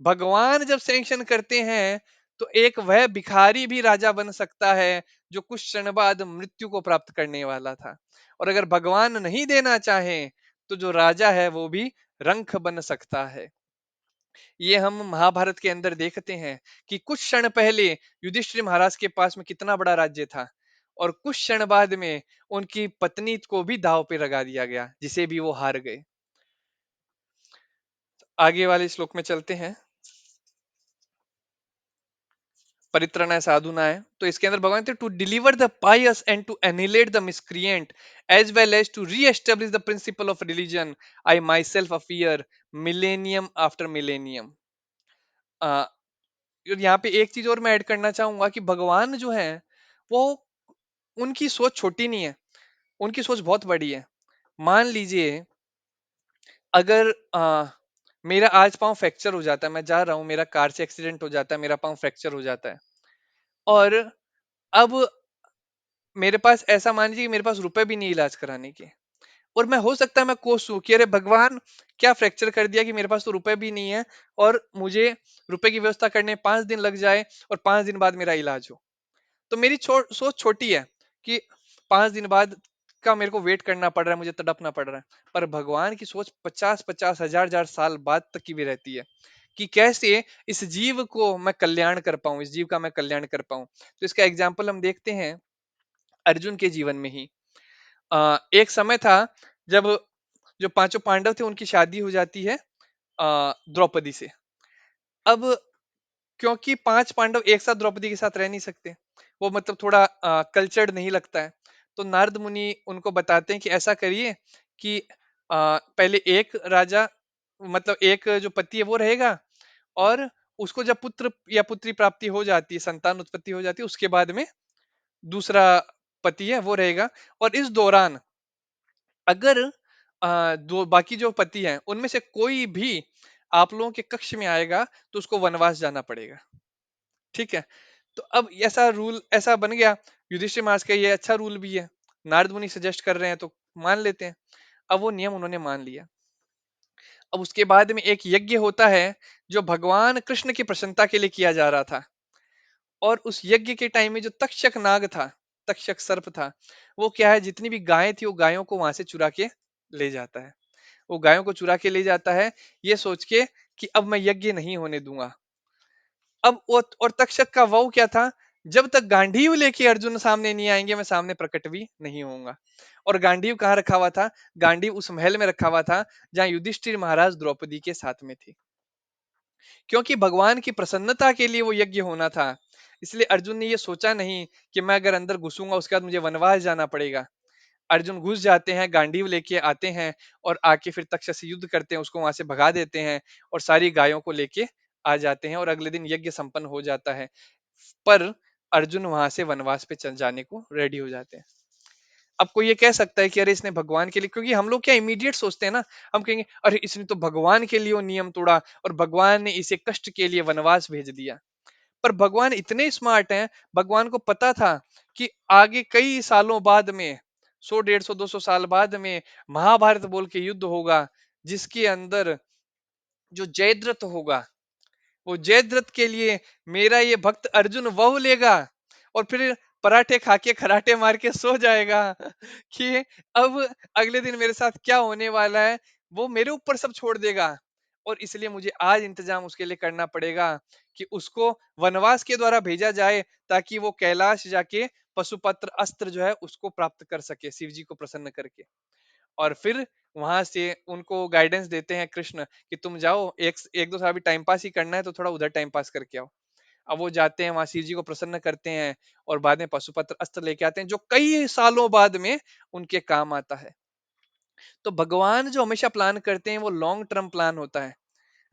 भगवान जब सैंक्शन करते हैं तो एक वह भिखारी भी राजा बन सकता है जो कुछ क्षण बाद मृत्यु को प्राप्त करने वाला था। और अगर भगवान नहीं देना चाहे तो जो राजा है वो भी रंक बन सकता है। ये हम महाभारत के अंदर देखते हैं कि कुछ क्षण पहले युधिष्ठिर महाराज के पास में कितना बड़ा राज्य था और कुछ क्षण बाद में उनकी पत्नी को भी दांव पे लगा दिया गया जिसे भी वो हार गए। आगे वाले श्लोक में चलते हैं। परित्रणाय साधुनाय, तो इसके अंदर भगवान थे to deliver the pious and to annihilate the miscreant as well as to reestablish the principle of religion, I myself appear millennium after millennium. यहाँ पे एक चीज और मैं ऐड करना चाहूंगा कि भगवान जो है वो, उनकी सोच छोटी नहीं है, उनकी सोच बहुत बड़ी है। मान लीजिए अगर मेरा आज पाँव फ्रैक्चर हो जाता है, मैं जा रहा हूँ, मेरा कार से एक्सीडेंट हो जाता है, मेरा पाँव फ्रैक्चर हो जाता है, और अब मेरे पास ऐसा मान लीजिए कि मेरे पास रुपए भी नहीं इलाज कराने के, और मैं हो सकता है मैं कोसूं कि अरे भगवान क्या फ्रैक्चर कर दिया कि मेरे पास तो रुपए भी नहीं है और मुझे रुपए की व्यवस्था करने 5 दिन लग जाए और 5 दिन बाद मेरा इलाज हो। तो मेरी सोच छोटी है कि 5 दिन बाद का मेरे को वेट करना पड़ रहा है, मुझे तड़पना पड़ रहा है। पर भगवान की सोच 50-50 हजार साल बाद तक की भी रहती है कि कैसे इस जीव को मैं कल्याण कर पाऊं, इस जीव का मैं कल्याण कर पाऊं। तो इसका एग्जाम्पल हम देखते हैं अर्जुन के जीवन में ही। एक समय था जब जो पांचों पांडव थे उनकी शादी हो जाती है द्रौपदी से। अब क्योंकि 5 पांडव एक साथ द्रौपदी के साथ रह नहीं सकते, वो मतलब थोड़ा कल्चर्ड नहीं लगता है, तो नारद मुनि उनको बताते हैं कि ऐसा करिए कि पहले एक राजा, मतलब एक जो पति है वो रहेगा, और उसको जब पुत्र या पुत्री प्राप्ति हो जाती है, संतान उत्पत्ति हो जाती है, उसके बाद में दूसरा पति है वो रहेगा। और इस दौरान अगर दो बाकी जो पति हैं उनमें से कोई भी आप लोगों के कक्ष में आएगा तो उसको वनवास जाना पड़ेगा। ठीक है। तो अब ऐसा रूल ऐसा बन गया। युधिष्ठिर महाराज का ये अच्छा रूल भी है, नारद मुनि सजेस्ट कर रहे हैं तो मान लेते हैं। अब वो नियम उन्होंने मान लिया। अब उसके बाद में एक यज्ञ होता है जो भगवान कृष्ण की प्रसन्नता के लिए किया जा रहा था। और उस यज्ञ के टाइम में जो तक्षक नाग था, तक्षक सर्प था, वो क्या है, जितनी भी गायें थी वो गायों को वहां से चुरा के ले जाता है। वो गायों को चुरा के ले जाता है ये सोच के कि अब मैं यज्ञ नहीं होने दूंगा। अब वो और तक्षक का वो क्या था, जब तक गांडीव लेके अर्जुन सामने नहीं आएंगे मैं सामने प्रकट भी नहीं होऊंगा। और गांडीव कहाँ रखा हुआ था? गांडीव उस महल में रखा हुआ था जहाँ युधिष्ठिर महाराज द्रौपदी के साथ में थे। क्योंकि भगवान की प्रसन्नता के लिए वो यज्ञ होना था। इसलिए अर्जुन ने ये सोचा नहीं कि मैं अगर अंदर घुसूंगा उसके बाद मुझे वनवास जाना पड़ेगा। अर्जुन घुस जाते हैं, गांडीव लेके आते हैं और आके फिर तक्षक से युद्ध करते हैं, उसको वहां से भगा देते हैं और सारी गायों को लेके आ जाते हैं और अगले दिन यज्ञ संपन्न हो जाता है। पर अर्जुन वहां से वनवास पे चल जाने को रेडी हो जाते हैं। अब कोई ये कह सकता है कि अरे इसने भगवान के लिए, क्योंकि हम लोग क्या इमीडिएट सोचते हैं ना, हम कहेंगे अरे इसने तो भगवान के लिए वो नियम तोड़ा और भगवान ने इसे कष्ट के लिए वनवास भेज दिया। पर भगवान इतने स्मार्ट हैं, भगवान को पता था कि आगे कई सालों बाद में, 100 150 200 साल बाद में महाभारत बोल के युद्ध होगा जिसके अंदर जो जयद्रथ होगा, वो जयद्रथ के लिए मेरा ये भक्त अर्जुन वह लेगा और फिर पराठे खा के खराटे मार के सो जाएगा कि अब अगले दिन मेरे साथ क्या होने वाला है वो मेरे ऊपर सब छोड़ देगा। और इसलिए मुझे आज इंतजाम उसके लिए करना पड़ेगा कि उसको वनवास के द्वारा भेजा जाए ताकि वो कैलाश जाके पशुपत्र अस्त्र जो है उसको प्राप्त कर सके शिव जी को प्रसन्न करके। और फिर वहां से उनको गाइडेंस देते हैं कृष्ण कि तुम जाओ, एक एक दो साल अभी टाइम पास ही करना है तो थोड़ा उधर टाइम पास करके आओ। अब वो जाते हैं वहां शिव जी को प्रसन्न करते हैं और बाद में पशुपत्र अस्त्र लेके आते हैं जो कई सालों बाद में उनके काम आता है। तो भगवान जो हमेशा प्लान करते हैं वो लॉन्ग टर्म प्लान होता है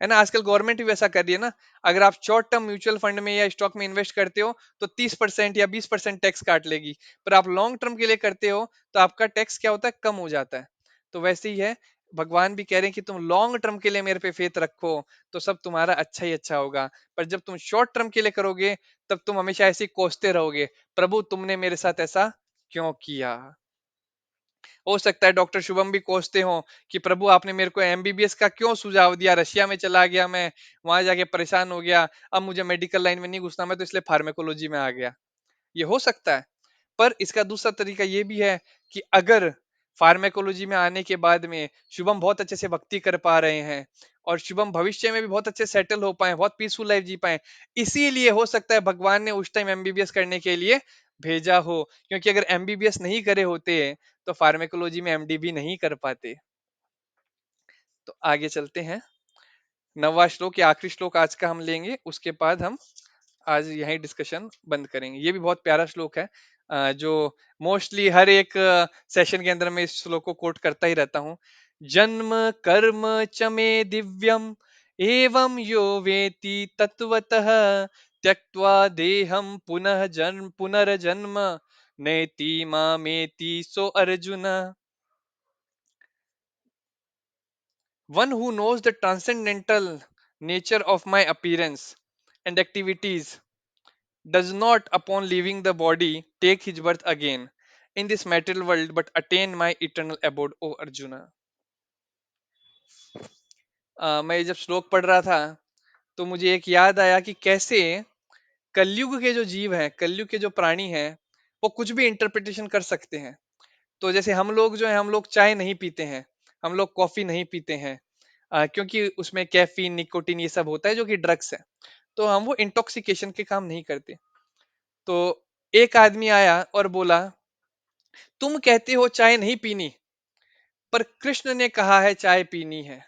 ना। आजकल गवर्नमेंट भी वैसा कर रही है ना। अगर आप शॉर्ट टर्म म्यूचुअल फंड में या स्टॉक में इन्वेस्ट करते हो तो 30% या 20% टैक्स काट लेगी। पर आप लॉन्ग टर्म के लिए करते हो तो आपका टैक्स क्या होता है, कम हो जाता है। तो वैसे ही है, भगवान भी कह रहे हैं कि तुम लॉन्ग टर्म के लिए मेरे पे फेथ रखो, तो सब तुम्हारा अच्छा ही अच्छा होगा। पर जब तुम शॉर्ट टर्म के लिए करोगे, तब तुम हमेशा ऐसे ही कोसते रहोगे, प्रभु तुमने मेरे साथ ऐसा क्यों किया। हो सकता है डॉक्टर शुभम भी कोसते हो कि प्रभु आपने मेरे को एमबीबीएस का क्यों सुझाव दिया, रशिया में चला गया मैं, वहां जाके परेशान हो गया, अब मुझे मेडिकल लाइन में नहीं घुसना, मैं तो इसलिए फार्मेकोलॉजी में आ गया। ये हो सकता है। पर इसका दूसरा तरीका ये भी है कि अगर फार्मेकोलॉजी में आने के बाद में शुभम बहुत अच्छे से भक्ति कर पा रहे हैं, और शुभम भविष्य में भी बहुत अच्छे सेटल हो पाए, बहुत पीसफुल लाइफ जी पाए, इसीलिए हो सकता है भगवान ने उस टाइम एमबीबीएस करने के लिए भेजा हो। क्योंकि अगर एमबीबीएस नहीं करे होते तो फार्मेकोलॉजी में एमडी भी नहीं कर पाते। तो आगे चलते हैं। नवा श्लोक या आखिरी श्लोक आज का हम लेंगे, उसके बाद हम आज यही डिस्कशन बंद करेंगे। ये भी बहुत प्यारा श्लोक है, जो मोस्टली हर एक सेशन के अंदर मैं इस श्लोक को कोट करता ही रहता हूँ। जन्म कर्म च मे दिव्यम एवं यो वेति तत्वतः त्यक्त्वा देहम पुनः जन्म पुनर्जन्म नेति मामेति सो Arjun. One who knows the transcendental nature of my appearance and activities does not, upon leaving the body, take his birth again in this material world, but attain my eternal abode, O Arjuna. मैं जब श्लोक पढ़ रहा था, तो मुझे एक याद आया कि कैसे कलयुग के जो जीव हैं, कलयुग के जो प्राणी हैं, वो कुछ भी इंटरप्रिटेशन कर सकते हैं। तो जैसे हम लोग जो है, हम लोग चाय नहीं पीते हैं, हम लोग कॉफी नहीं पीते हैं, क्योंकि उसमें कैफीन निकोटीन ये सब होता है जो कि ड्रग्स है। तो हम वो इंटॉक्सिकेशन के काम नहीं करते। तो एक आदमी आया और बोला, तुम कहते हो चाय नहीं पीनी, पर कृष्ण ने कहा है चाय पीनी है,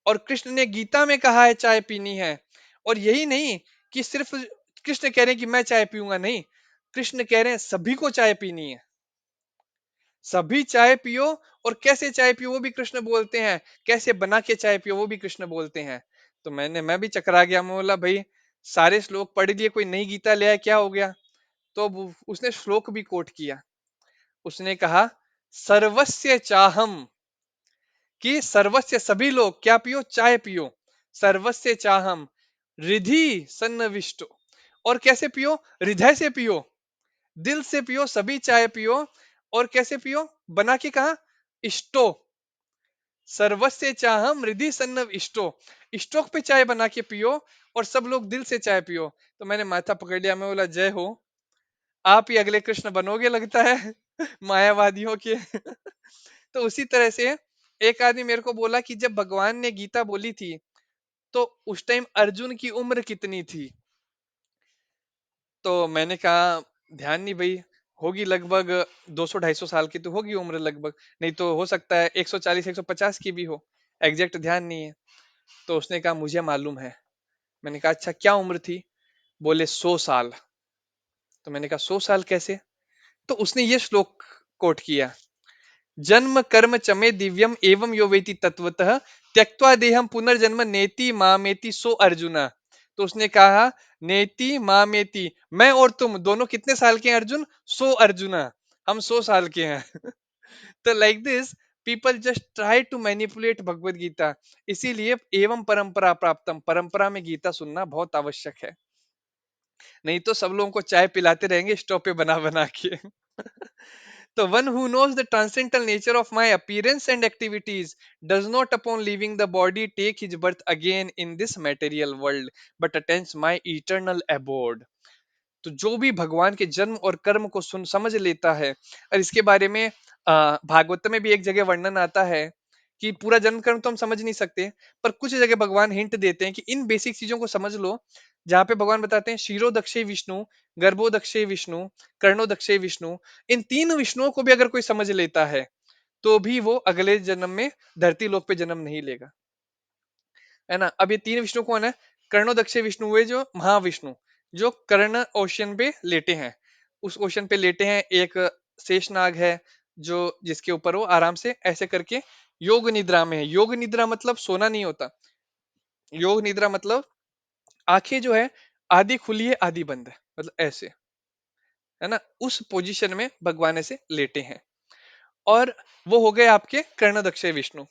और कृष्ण ने गीता में कहा है चाय पीनी है। और यही नहीं कि सिर्फ कृष्ण कह रहे हैं कि मैं चाय पीऊंगा, नहीं, कृष्ण कह रहे हैं सभी को चाय पीनी है, सभी चाय पियो। और कैसे चाय पियो वो भी कृष्ण बोलते हैं, कैसे बना के चाय पियो वो भी कृष्ण बोलते हैं। तो मैं भी चकरा गया, मैं बोला भाई सारे श्लोक पढ़ लिए, कोई नई गीता ले आया, क्या हो गया। तो उसने श्लोक भी कोट किया। उसने कहा, सर्वस्य चाहम, कि सर्वस्य सभी लोग क्या पियो, चाय पियो। सर्वस्य चाहम रिधि सन्नविष्टो, और कैसे पियो, हृदय से पियो, दिल से पियो, सभी चाय पियो। और कैसे पियो, बना के कहा, इष्टो, सर्वस्य चाहम रिधि सन्नव इष्टो, स्टोक पे चाय बना के पियो, और सब लोग दिल से चाय पियो। तो मैंने माथा पकड़ लिया, मैं बोला जय हो, आप ही अगले कृष्ण बनोगे लगता है मायावादियों के तो उसी तरह से एक आदमी मेरे को बोला कि जब भगवान ने गीता बोली थी, तो उस टाइम अर्जुन की उम्र कितनी थी। तो मैंने कहा ध्यान नहीं भाई, होगी लगभग 200-250 साल की तो होगी उम्र लगभग, नहीं तो हो सकता है 140-150 की भी हो, एग्जैक्ट ध्यान नहीं है। तो उसने कहा मुझे मालूम है। मैंने कहा अच्छा क्या उम्र थी। बोले 100 साल। तो मैंने कहा 100 साल कैसे। तो उसने ये श्लोक कोट किया, जन्म कर्म चमे दिव्यम एवं यो वेति तत्वतः त्यक्त्वा देहम पुनर्जन्म नेति मामेति सो अर्जुना। तो उसने कहा, नेति मामेति, मैं और तुम दोनों कितने साल के हैं अर्जुन, 100 अर्जुना, हम 100 साल के हैं तो like this people just try to manipulate Bhagavad Gita. इसीलिए एवं परंपरा प्राप्तम, परंपरा में गीता सुनना बहुत आवश्यक है, नहीं तो सब लोगों को चाय पिलाते रहेंगे स्टॉप पे बना बना के तो one who knows the transcendental nature of my appearance and activities does not upon leaving the body take his birth again in this material world, but attains my eternal abode। तो जो भी भगवान के जन्म और कर्म को सुन समझ लेता है, और इसके बारे में भागवत में भी एक जगह वर्णन आता है कि पूरा जन्म कर्म तो हम समझ नहीं सकते, पर कुछ जगह भगवान हिंट देते हैं कि इन बेसिक चीजों को समझ लो। जहां पे भगवान बताते हैं शीरो दक्षे विष्णु, गर्भो दक्षे विष्णु, कर्णो दक्षे विष्णु, इन तीन विष्णुओं को भी अगर कोई समझ लेता है, तो भी वो अगले जन्म में धरती लोक पे जन्म नहीं लेगा, है ना। अब ये तीन विष्णु कौन है, कर्णो दक्षे विष्णु हुए जो महाविष्णु, जो कर्ण ओशन पे लेटे हैं, उस ओशन पे लेटे हैं। एक शेषनाग है, जो जिसके ऊपर वो आराम से ऐसे करके योग निद्रा में है। योग निद्रा मतलब सोना नहीं होता, योग निद्रा मतलब आंखें जो है आधी खुली है आधी बंद है, मतलब ऐसे, है ना, उस पोजीशन में भगवान ऐसे लेटे हैं। और वो हो गए आपके कर्णदक्षय विष्णु।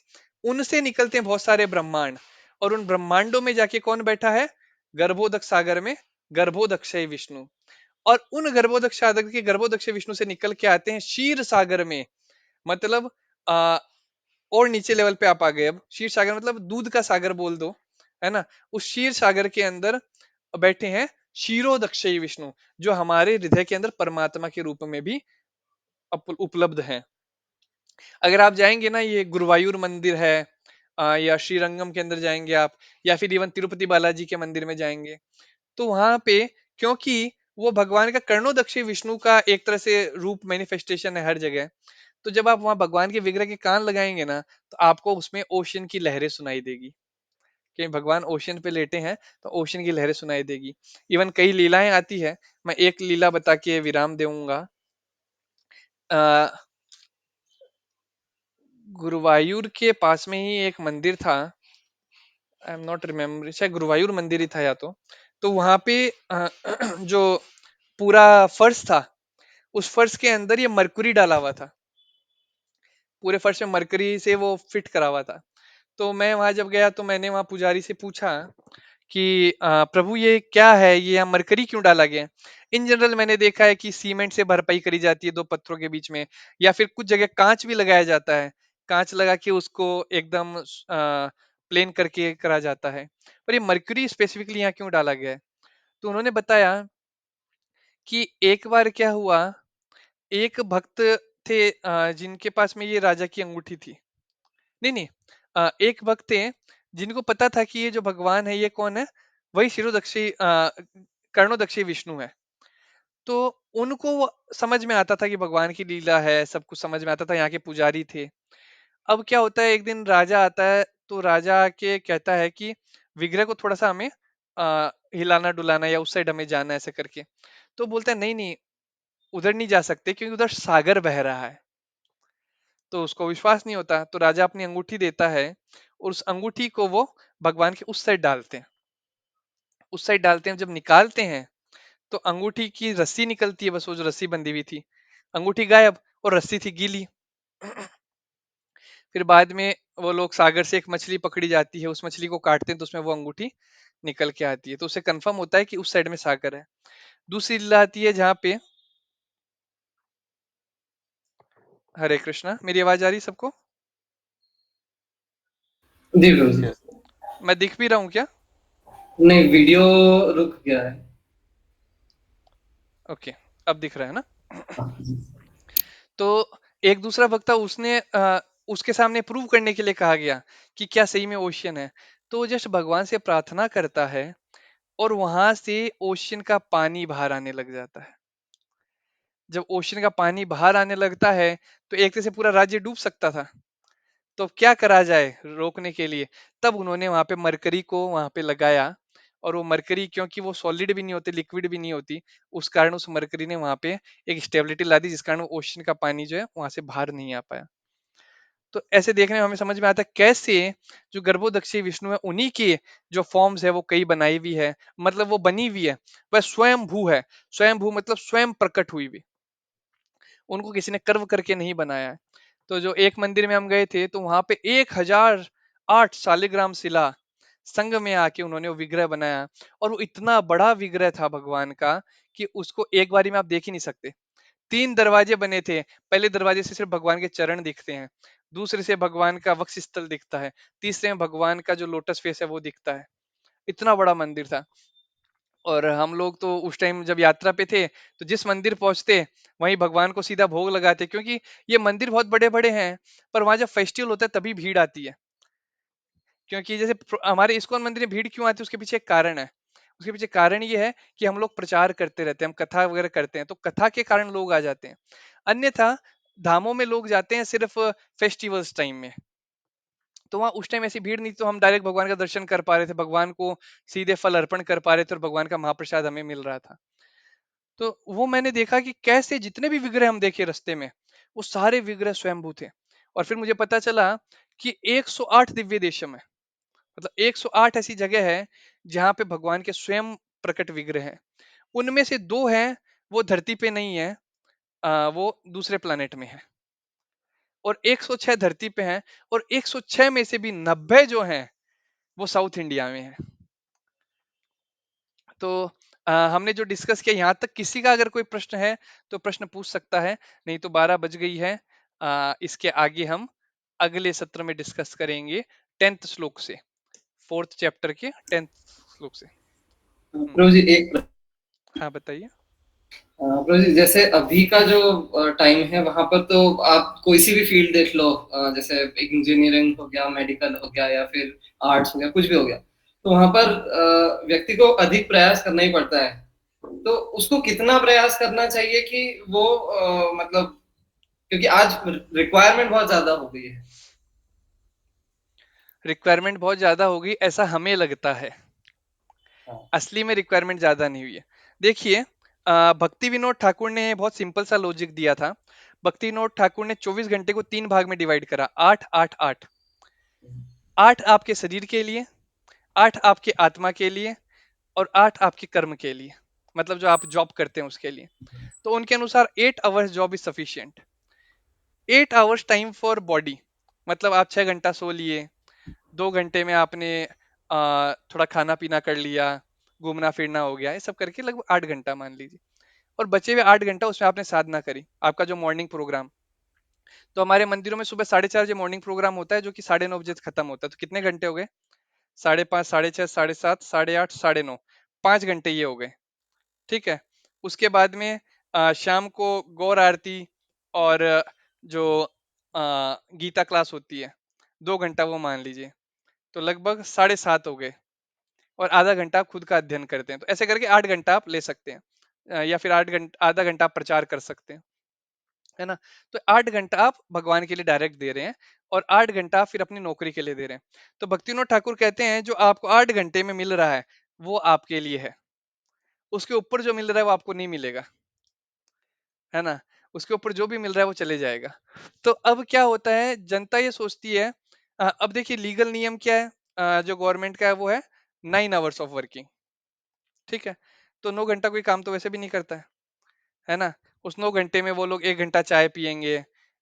उनसे निकलते हैं बहुत सारे ब्रह्मांड, और उन ब्रह्मांडों में जाके कौन बैठा है? गर्भोदक सागर में गर्भोदक्षय विष्णु। और उन गर्भोदक सागर के गर्भोदक्षय विष्णु से निकल के आते हैं क्षीर सागर में, मतलब आ, और नीचे लेवल पे आप आ गए। अब क्षीर सागर मतलब दूध का सागर बोल दो, है ना। उस क्षीर सागर के अंदर बैठे हैं क्षीरोदक्षय विष्णु, जो हमारे हृदय के अंदर परमात्मा के रूप में भी उपलब्ध हैं। अगर आप जाएंगे ना, ये गुरुवायूर मंदिर है, या श्रीरंगम के अंदर जाएंगे आप, या फिर इवन तिरुपति बालाजी के मंदिर में जाएंगे, तो वहां पे, क्योंकि वो भगवान का कर्णोदक्षी विष्णु का एक तरह से रूप मैनिफेस्टेशन है हर जगह, तो जब आप वहां भगवान के विग्रह के कान लगाएंगे ना, तो आपको उसमें ओशन की लहरें सुनाई देगी, कि भगवान ओशन पे लेटे हैं, तो ओशन की लहरें सुनाई देगी। इवन कई लीलाएं आती है, मैं एक लीला बता के विराम दूंगा। गुरुवायूर के पास में ही एक मंदिर था, आई एम नॉट रिमेम्बर, शायद गुरुवायूर मंदिर ही था या तो वहां पे जो पूरा फर्श था, उस फर्श के अंदर ये मरकुरी डाला हुआ था, पूरे फर्श में मरकरी से वो फिट करा हुआ था। तो मैं वहां जब गया तो मैंने वहां पुजारी से पूछा कि प्रभु ये क्या है, ये यहाँ मरकरी क्यों डाला गया है? इन जनरल मैंने देखा है कि सीमेंट से भरपाई करी जाती है दो पत्थरों के बीच में, या फिर कुछ जगह कांच भी लगाया जाता है, कांच लगा के उसको एकदम प्लेन करके करा जाता है। पर ये मरकरी स्पेसिफिकली यहाँ क्यों डाला गया है? तो उन्होंने बताया कि एक बार क्या हुआ, एक भक्त थे जिनके पास में ये राजा की अंगूठी थी। नहीं नहीं, एक भक्त थे जिनको पता था कि ये जो भगवान है ये कौन है, वही शिरोदक्षी कर्णोदक्षी विष्णु है। तो उनको वो समझ में आता था कि भगवान की लीला है, सब कुछ समझ में आता था, यहाँ के पुजारी थे। अब क्या होता है, एक दिन राजा आता है, तो राजा आके कहता है कि विग्रह को थोड़ा सा हमें हिलाना डुलाना, या उस साइड हमें जाना है, ऐसे करके। तो बोलता है नहीं नहीं, उधर नहीं जा सकते क्योंकि उधर सागर बह रहा है। तो उसको विश्वास नहीं होता, तो राजा अपनी अंगूठी देता है, और उस अंगूठी को वो भगवान के उस साइड डालते हैं। उस साइड डालते हैं, जब निकालते हैं तो अंगूठी की रस्सी निकलती है, बस वो जो रस्सी बंधी हुई थी, अंगूठी गायब, और रस्सी थी गीली। फिर बाद में वो लोग सागर से एक मछली पकड़ी जाती है, उस मछली को काटते हैं तो उसमें वो अंगूठी निकल के आती है, तो उससे कंफर्म होता है कि उस साइड में सागर है। दूसरी लीला आती है जहाँ पे, हरे कृष्णा, मेरी आवाज आ रही है सबको? जी प्रभु यस जी। यस। मैं दिख भी रहा हूँ क्या? नहीं, वीडियो रुक गया है। ओके, अब दिख रहा है ना? हाँ, जी। तो एक दूसरा वक्ता, उसने उसके सामने प्रूव करने के लिए कहा गया कि क्या सही में ओशियन है, तो वो जस्ट भगवान से प्रार्थना करता है, और वहां से ओशियन का पानी बाहर आने लग जाता है। जब ओशियन का पानी बाहर आने लगता है, तो एक तरह से पूरा राज्य डूब सकता था। तो अब क्या करा जाए रोकने के लिए? तब उन्होंने वहां पे मरकरी को वहां पे लगाया, और वो मरकरी, क्योंकि वो सॉलिड भी नहीं होती, लिक्विड भी नहीं होती, उस कारण उस मरकरी ने वहां पे एक स्टेबिलिटी ला दी, जिस कारण ओशन का पानी जो है वहां से बाहर नहीं आ पाया। तो ऐसे देखने में हमें समझ में आता है कैसे जो गर्भोदक्षी विष्णु है, उन्हीं की जो फॉर्म्स है वो कई बनाई हुई है, मतलब वो बनी हुई है, वह स्वयं भू है। स्वयं भू मतलब स्वयं प्रकट हुई हुई, उनको किसी ने कर्व करके नहीं बनाया है। तो जो एक मंदिर में हम गए थे, तो वहां पे 1008 शालिग्राम शिला संग में आके उन्होंने वो विग्रह बनाया, और वो इतना बड़ा विग्रह था भगवान का कि उसको एक बारी में आप देख ही नहीं सकते। तीन दरवाजे बने थे, पहले दरवाजे से सिर्फ भगवान के चरण दिखते हैं, दूसरे से भगवान का वक्ष स्थल दिखता है, तीसरे में भगवान का जो लोटस फेस है वो दिखता है। इतना बड़ा मंदिर था। और हम लोग तो उस टाइम जब यात्रा पे थे, तो जिस मंदिर पहुंचते वहीं भगवान को सीधा भोग लगाते, क्योंकि ये मंदिर बहुत बड़े बड़े हैं, पर वहां जब फेस्टिवल होता है तभी भीड़ आती है। क्योंकि जैसे हमारे इस्कॉन मंदिर में भीड़ क्यों आती है, उसके पीछे एक कारण है। उसके पीछे कारण ये है कि हम लोग प्रचार करते रहते हैं, हम कथा वगैरह करते हैं, तो कथा के कारण लोग आ जाते हैं। अन्यथा धामों में लोग जाते हैं सिर्फ फेस्टिवल्स टाइम में, तो वहां उस टाइम ऐसी भीड़ नहीं थी, तो हम डायरेक्ट भगवान का दर्शन कर पा रहे थे, भगवान को सीधे फल अर्पण कर पा रहे थे, और भगवान का महाप्रसाद हमें मिल रहा था। तो वो मैंने देखा कि कैसे जितने भी विग्रह हम देखे रास्ते में, वो सारे विग्रह स्वयंभू थे। और फिर मुझे पता चला कि 108 दिव्य देशम है, मतलब 108 ऐसी जगह है जहाँ पे भगवान के स्वयं प्रकट विग्रह हैं। उनमें से दो हैं वो धरती पे नहीं है, वो दूसरे प्लानेट में है। और 106 धरती पे हैं, और 106 में से भी 90 जो हैं वो साउथ इंडिया में है। तो हमने जो डिस्कस किया यहाँ तक, किसी का अगर कोई प्रश्न है तो प्रश्न पूछ सकता है, नहीं तो 12 बज गई है। इसके आगे हम अगले सत्र में डिस्कस करेंगे 10th श्लोक से, 4th चैप्टर के 10th श्लोक से। हम्म, प्रभु जी एक हाँ बताइए। प्रभु जी, जैसे अभी का जो टाइम है वहां पर तो आप कोई सी भी फील्ड देख लो, जैसे इंजीनियरिंग हो गया, मेडिकल हो गया, या फिर आर्ट्स हो गया, कुछ भी हो गया, तो वहां पर व्यक्ति को अधिक प्रयास करना ही पड़ता है। तो उसको कितना प्रयास करना चाहिए कि वो मतलब, क्योंकि आज रिक्वायरमेंट बहुत ज्यादा हो गई है। रिक्वायरमेंट बहुत ज्यादा होगी ऐसा हमें लगता है, हाँ। असली में रिक्वायरमेंट ज्यादा नहीं हुई है। देखिए, भक्ति विनोद ठाकुर ने बहुत सिंपल सा लॉजिक दिया था। भक्ति विनोद ठाकुर ने 24 घंटे को 3 भाग में डिवाइड करा, 8 8 8। 8 आपके शरीर के लिए, 8 आपके आत्मा के लिए, और 8 आपके कर्म के लिए, मतलब जो आप जॉब करते हैं उसके लिए। तो उनके अनुसार 8 hours job is sufficient. 8 hours time for body, मतलब आप 6 घंटा सो लिए, 2 घंटे में आपने थोड़ा खाना पीना कर लिया, घूमना फिरना हो गया, ये सब करके लगभग 8 घंटा मान लीजिए। और बचे हुए 8 घंटा उसमें आपने साधना करी, आपका जो मॉर्निंग प्रोग्राम। तो हमारे मंदिरों में सुबह 4:30 बजे मॉर्निंग प्रोग्राम होता है, जो कि 9:30 बजे खत्म होता है। तो कितने घंटे हो गए? 5:30, 6:30, 7:30, 8:30, 9:30, 5 घंटे ये हो गए। ठीक है। उसके बाद में शाम को गौर आरती और जो गीता क्लास होती है, 2 घंटा वो मान लीजिए। तो लगभग 7:30 हो गए। और आधा घंटा आप खुद का अध्ययन करते हैं, तो ऐसे करके 8 घंटा आप ले सकते हैं। या फिर 8 घंटा, आधा घंटा आप प्रचार कर सकते हैं, है ना। तो 8 घंटा आप भगवान के लिए डायरेक्ट दे रहे हैं, और 8 घंटा आप फिर अपनी नौकरी के लिए दे रहे हैं। तो भक्तिविनोद ठाकुर कहते हैं जो आपको 8 घंटे में मिल रहा है वो आपके लिए है, उसके ऊपर जो मिल रहा है वो आपको नहीं मिलेगा, है ना। उसके ऊपर जो भी मिल रहा है वो चले जाएगा। तो अब क्या होता है, जनता ये सोचती है, अब देखिए लीगल नियम क्या है, जो गवर्नमेंट का है वो है 9 आवर्स ऑफ वर्किंग। ठीक है। तो 9 घंटा कोई काम तो वैसे भी नहीं करता है ना। उस 9 घंटे में वो लोग 1 घंटा चाय पियेंगे,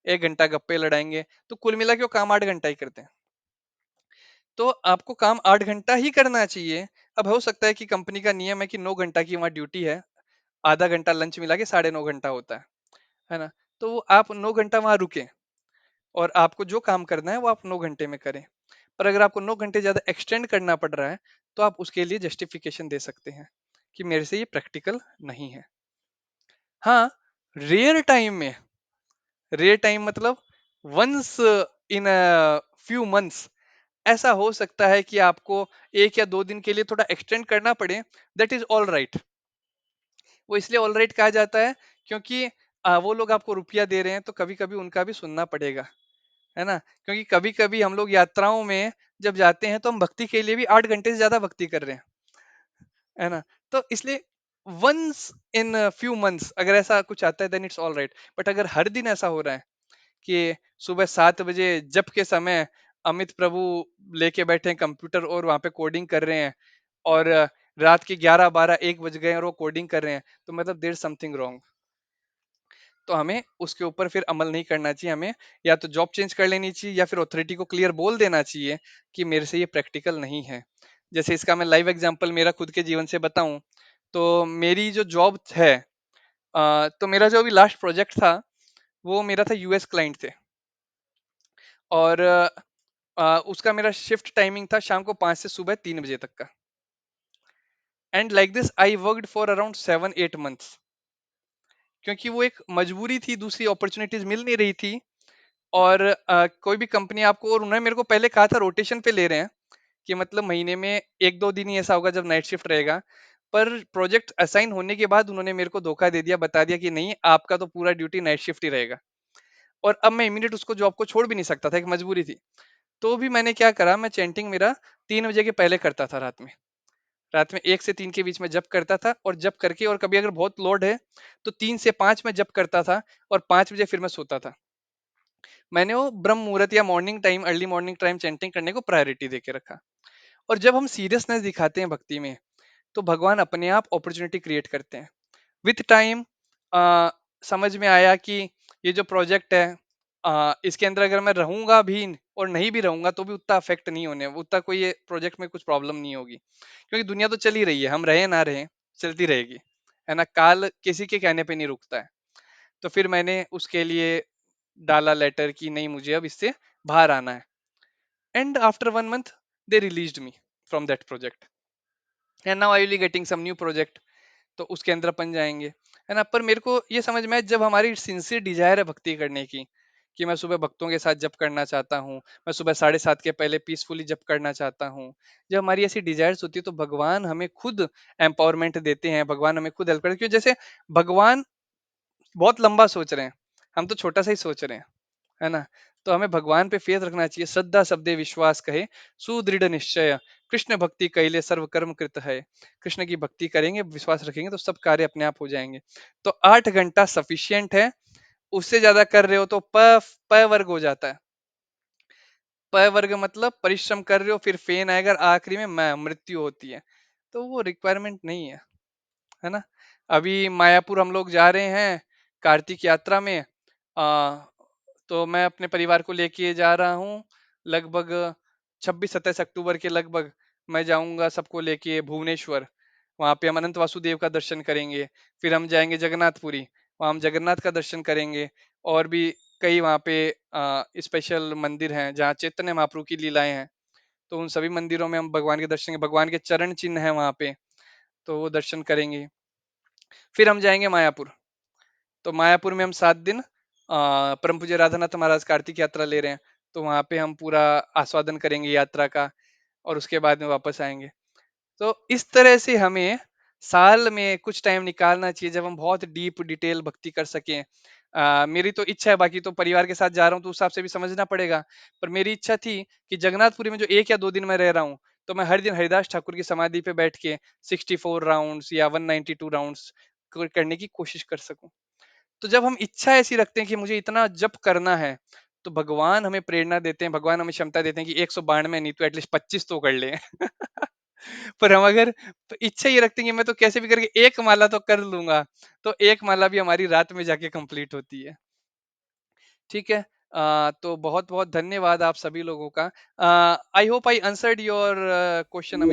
1 घंटा गप्पे लड़ाएंगे, तो कुल मिला के वो काम 8 घंटा ही करते हैं। तो आपको काम 8 घंटा ही करना चाहिए। अब हो सकता है कि कंपनी का नियम है कि 9 घंटा की वहां ड्यूटी है, आधा घंटा लंच मिला के 9.5 घंटा होता है ना। तो वो आप 9 घंटा वहां रुके, और आपको जो काम करना है वो आप 9 घंटे में करें। पर अगर आपको 9 घंटे ज्यादा एक्सटेंड करना पड़ रहा है, तो आप उसके लिए जस्टिफिकेशन दे सकते हैं कि मेरे से ये प्रैक्टिकल नहीं है। हाँ, रेयर टाइम में, रेयर टाइम मतलब once in a few months, ऐसा हो सकता है कि आपको 1 या 2 दिन के लिए थोड़ा एक्सटेंड करना पड़े। That is all right. वो इसलिए ऑल राइट कहा जाता है क्योंकि वो लोग आपको रुपया दे रहे हैं, तो कभी कभी उनका भी सुनना पड़ेगा, है ना। क्योंकि कभी कभी हम लोग यात्राओं में जब जाते हैं तो हम भक्ति के लिए भी 8 घंटे से ज्यादा भक्ति कर रहे हैं, है ना। तो इसलिए वंस इन फ्यू मंथ्स अगर ऐसा कुछ आता है then it's all right. But अगर हर दिन ऐसा हो रहा है कि सुबह 7 बजे जब के समय अमित प्रभु लेके बैठे हैं कंप्यूटर और वहां पे कोडिंग कर रहे हैं, और रात के 11 12 1 बज गए और वो कोडिंग कर रहे हैं, तो मतलब देर समथिंग रॉन्ग। तो हमें उसके ऊपर फिर अमल नहीं करना चाहिए। हमें या तो जॉब चेंज कर लेनी चाहिए, या फिर अथॉरिटी को क्लियर बोल देना चाहिए कि मेरे से ये प्रैक्टिकल नहीं है। जैसे इसका मैं लाइव एग्जांपल मेरा खुद के जीवन से बताऊं, तो मेरी जो जॉब है, तो मेरा जो अभी लास्ट प्रोजेक्ट था वो मेरा था यूएस क्लाइंट थे। और उसका मेरा शिफ्ट टाइमिंग था शाम को 5 से सुबह 3 बजे तक का। And like this I worked for around 7 8 months, क्योंकि वो एक मजबूरी थी, दूसरी अपॉर्चुनिटीज मिल नहीं रही थी। और कोई भी कंपनी आपको, और उन्होंने मेरे को पहले कहा था रोटेशन पे ले रहे हैं, कि मतलब महीने में 1 2 दिन ही ऐसा होगा जब नाइट शिफ्ट रहेगा। पर प्रोजेक्ट असाइन होने के बाद उन्होंने मेरे को धोखा दे दिया, बता दिया कि नहीं आपका तो पूरा ड्यूटी नाइट शिफ्ट ही रहेगा। और अब मैं इमीडिएट उसको जॉब को छोड़ भी नहीं सकता था, एक मजबूरी थी। तो भी मैंने क्या करा, मैं चैंटिंग मेरा 3 बजे के पहले करता था रात में। रात में 1 से 3 के बीच में जब करता था, और जब करके, और कभी अगर बहुत लोड है तो 3 से 5 में जब करता था, और 5 बजे फिर मैं सोता था। मैंने वो ब्रह्म मुहूर्त या morning time, early morning time chanting करने को प्रायोरिटी देके रखा। और जब हम सीरियसनेस दिखाते हैं भक्ति में, तो भगवान अपने आप अपॉर्चुनिटी क्रिएट करते हैं। विथ टाइम समझ में आया कि ये जो प्रोजेक्ट है इसके अंदर अगर मैं रहूंगा भी और नहीं भी रहूंगा तो भी उतना अफेक्ट नहीं होने, उतना कोई ये प्रोजेक्ट में कुछ प्रॉब्लम नहीं होगी, क्योंकि दुनिया तो चल ही रही है, हम रहे ना रहे चलती रहेगी, है ना, काल किसी के कहने पे नहीं रुकता है। तो फिर मैंने उसके लिए डाला लेटर कि नहीं मुझे अब इससे बाहर आना है, and after 1 month they released me from that project, and now I will getting some new project. तो उसके अंदर अपन जाएंगे, है ना। पर मेरे को ये समझ में आया, जब हमारी सिंसियर डिजायर है भक्ति करने की, कि मैं सुबह भक्तों के साथ जप करना चाहता हूँ, मैं सुबह 7:30 के पहले पीसफुली जप करना चाहता हूँ, जब हमारी ऐसी डिजायर्स होती है तो भगवान हमें खुद एम्पावरमेंट देते हैं, भगवान हमें खुद हेल्प करते हैं, क्योंकि जैसे भगवान बहुत लंबा सोच रहे हैं, हम तो छोटा सा ही सोच रहे हैं, है ना। तो हमें भगवान पे फेथ रखना चाहिए, श्रद्धा शब्दे विश्वास कहे, सुदृढ़ निश्चय, कृष्ण भक्ति कैले सर्व कर्म कृत है। कृष्ण की भक्ति करेंगे, विश्वास रखेंगे तो सब कार्य अपने आप हो जाएंगे। तो 8 घंटा सफिशियंट है, उससे ज्यादा कर रहे हो तो प वर्ग हो जाता है। प वर्ग मतलब परिश्रम कर रहे हो, फिर फेन आएगा, आखिरी में मैं मृत्यु होती है, तो वो रिक्वायरमेंट नहीं है ना। अभी मायापुर हम लोग जा रहे हैं कार्तिक यात्रा में, तो मैं अपने परिवार को लेके जा रहा हूँ, लगभग 26-27 अक्टूबर के लगभग मैं जाऊंगा सबको लेके भुवनेश्वर। वहां पे हम अनंत वासुदेव का दर्शन करेंगे, फिर हम जाएंगे जगन्नाथपुरी, वहां हम जगन्नाथ का दर्शन करेंगे, और भी कई वहां पे स्पेशल मंदिर हैं जहाँ चैतन्य महाप्रभु की लीलाएं हैं, तो उन सभी मंदिरों में हम भगवान के दर्शन, भगवान के चरण चिन्ह हैं वहां पे, तो वो दर्शन करेंगे। फिर हम जाएंगे मायापुर, तो मायापुर में हम 7 दिन परम पूज्य राधानाथ महाराज कार्तिक यात्रा ले रहे हैं, तो वहां पे हम पूरा आस्वादन करेंगे यात्रा का, और उसके बाद में वापस आएंगे। तो इस तरह से हमें साल में कुछ टाइम निकालना चाहिए जब हम बहुत डीप डिटेल भक्ति कर सकें। मेरी तो इच्छा है, बाकी तो परिवार के साथ जा रहा हूँ तो उस हिसाब से भी समझना पड़ेगा, पर मेरी इच्छा थी कि जगन्नाथपुरी में जो 1 या 2 दिन मैं रह रहा हूँ, तो मैं हर दिन हरिदास ठाकुर की समाधि पे बैठ के 64 राउंड्स या 192 राउंड्स करने की कोशिश कर सकूं। तो जब हम इच्छा ऐसी रखते हैं कि मुझे इतना जप करना है, तो भगवान हमें प्रेरणा देते हैं, भगवान हमें क्षमता देते हैं कि 192 नहीं तो एटलीस्ट 25 तो कर ले। पर हम अगर इच्छा ये रखते हैं कि मैं तो कैसे भी करके एक माला तो कर लूंगा, तो एक माला भी हमारी रात में जाके कंप्लीट होती है। ठीक है। तो बहुत बहुत धन्यवाद आप सभी लोगों का। I hope I answered your question, Amit. Yes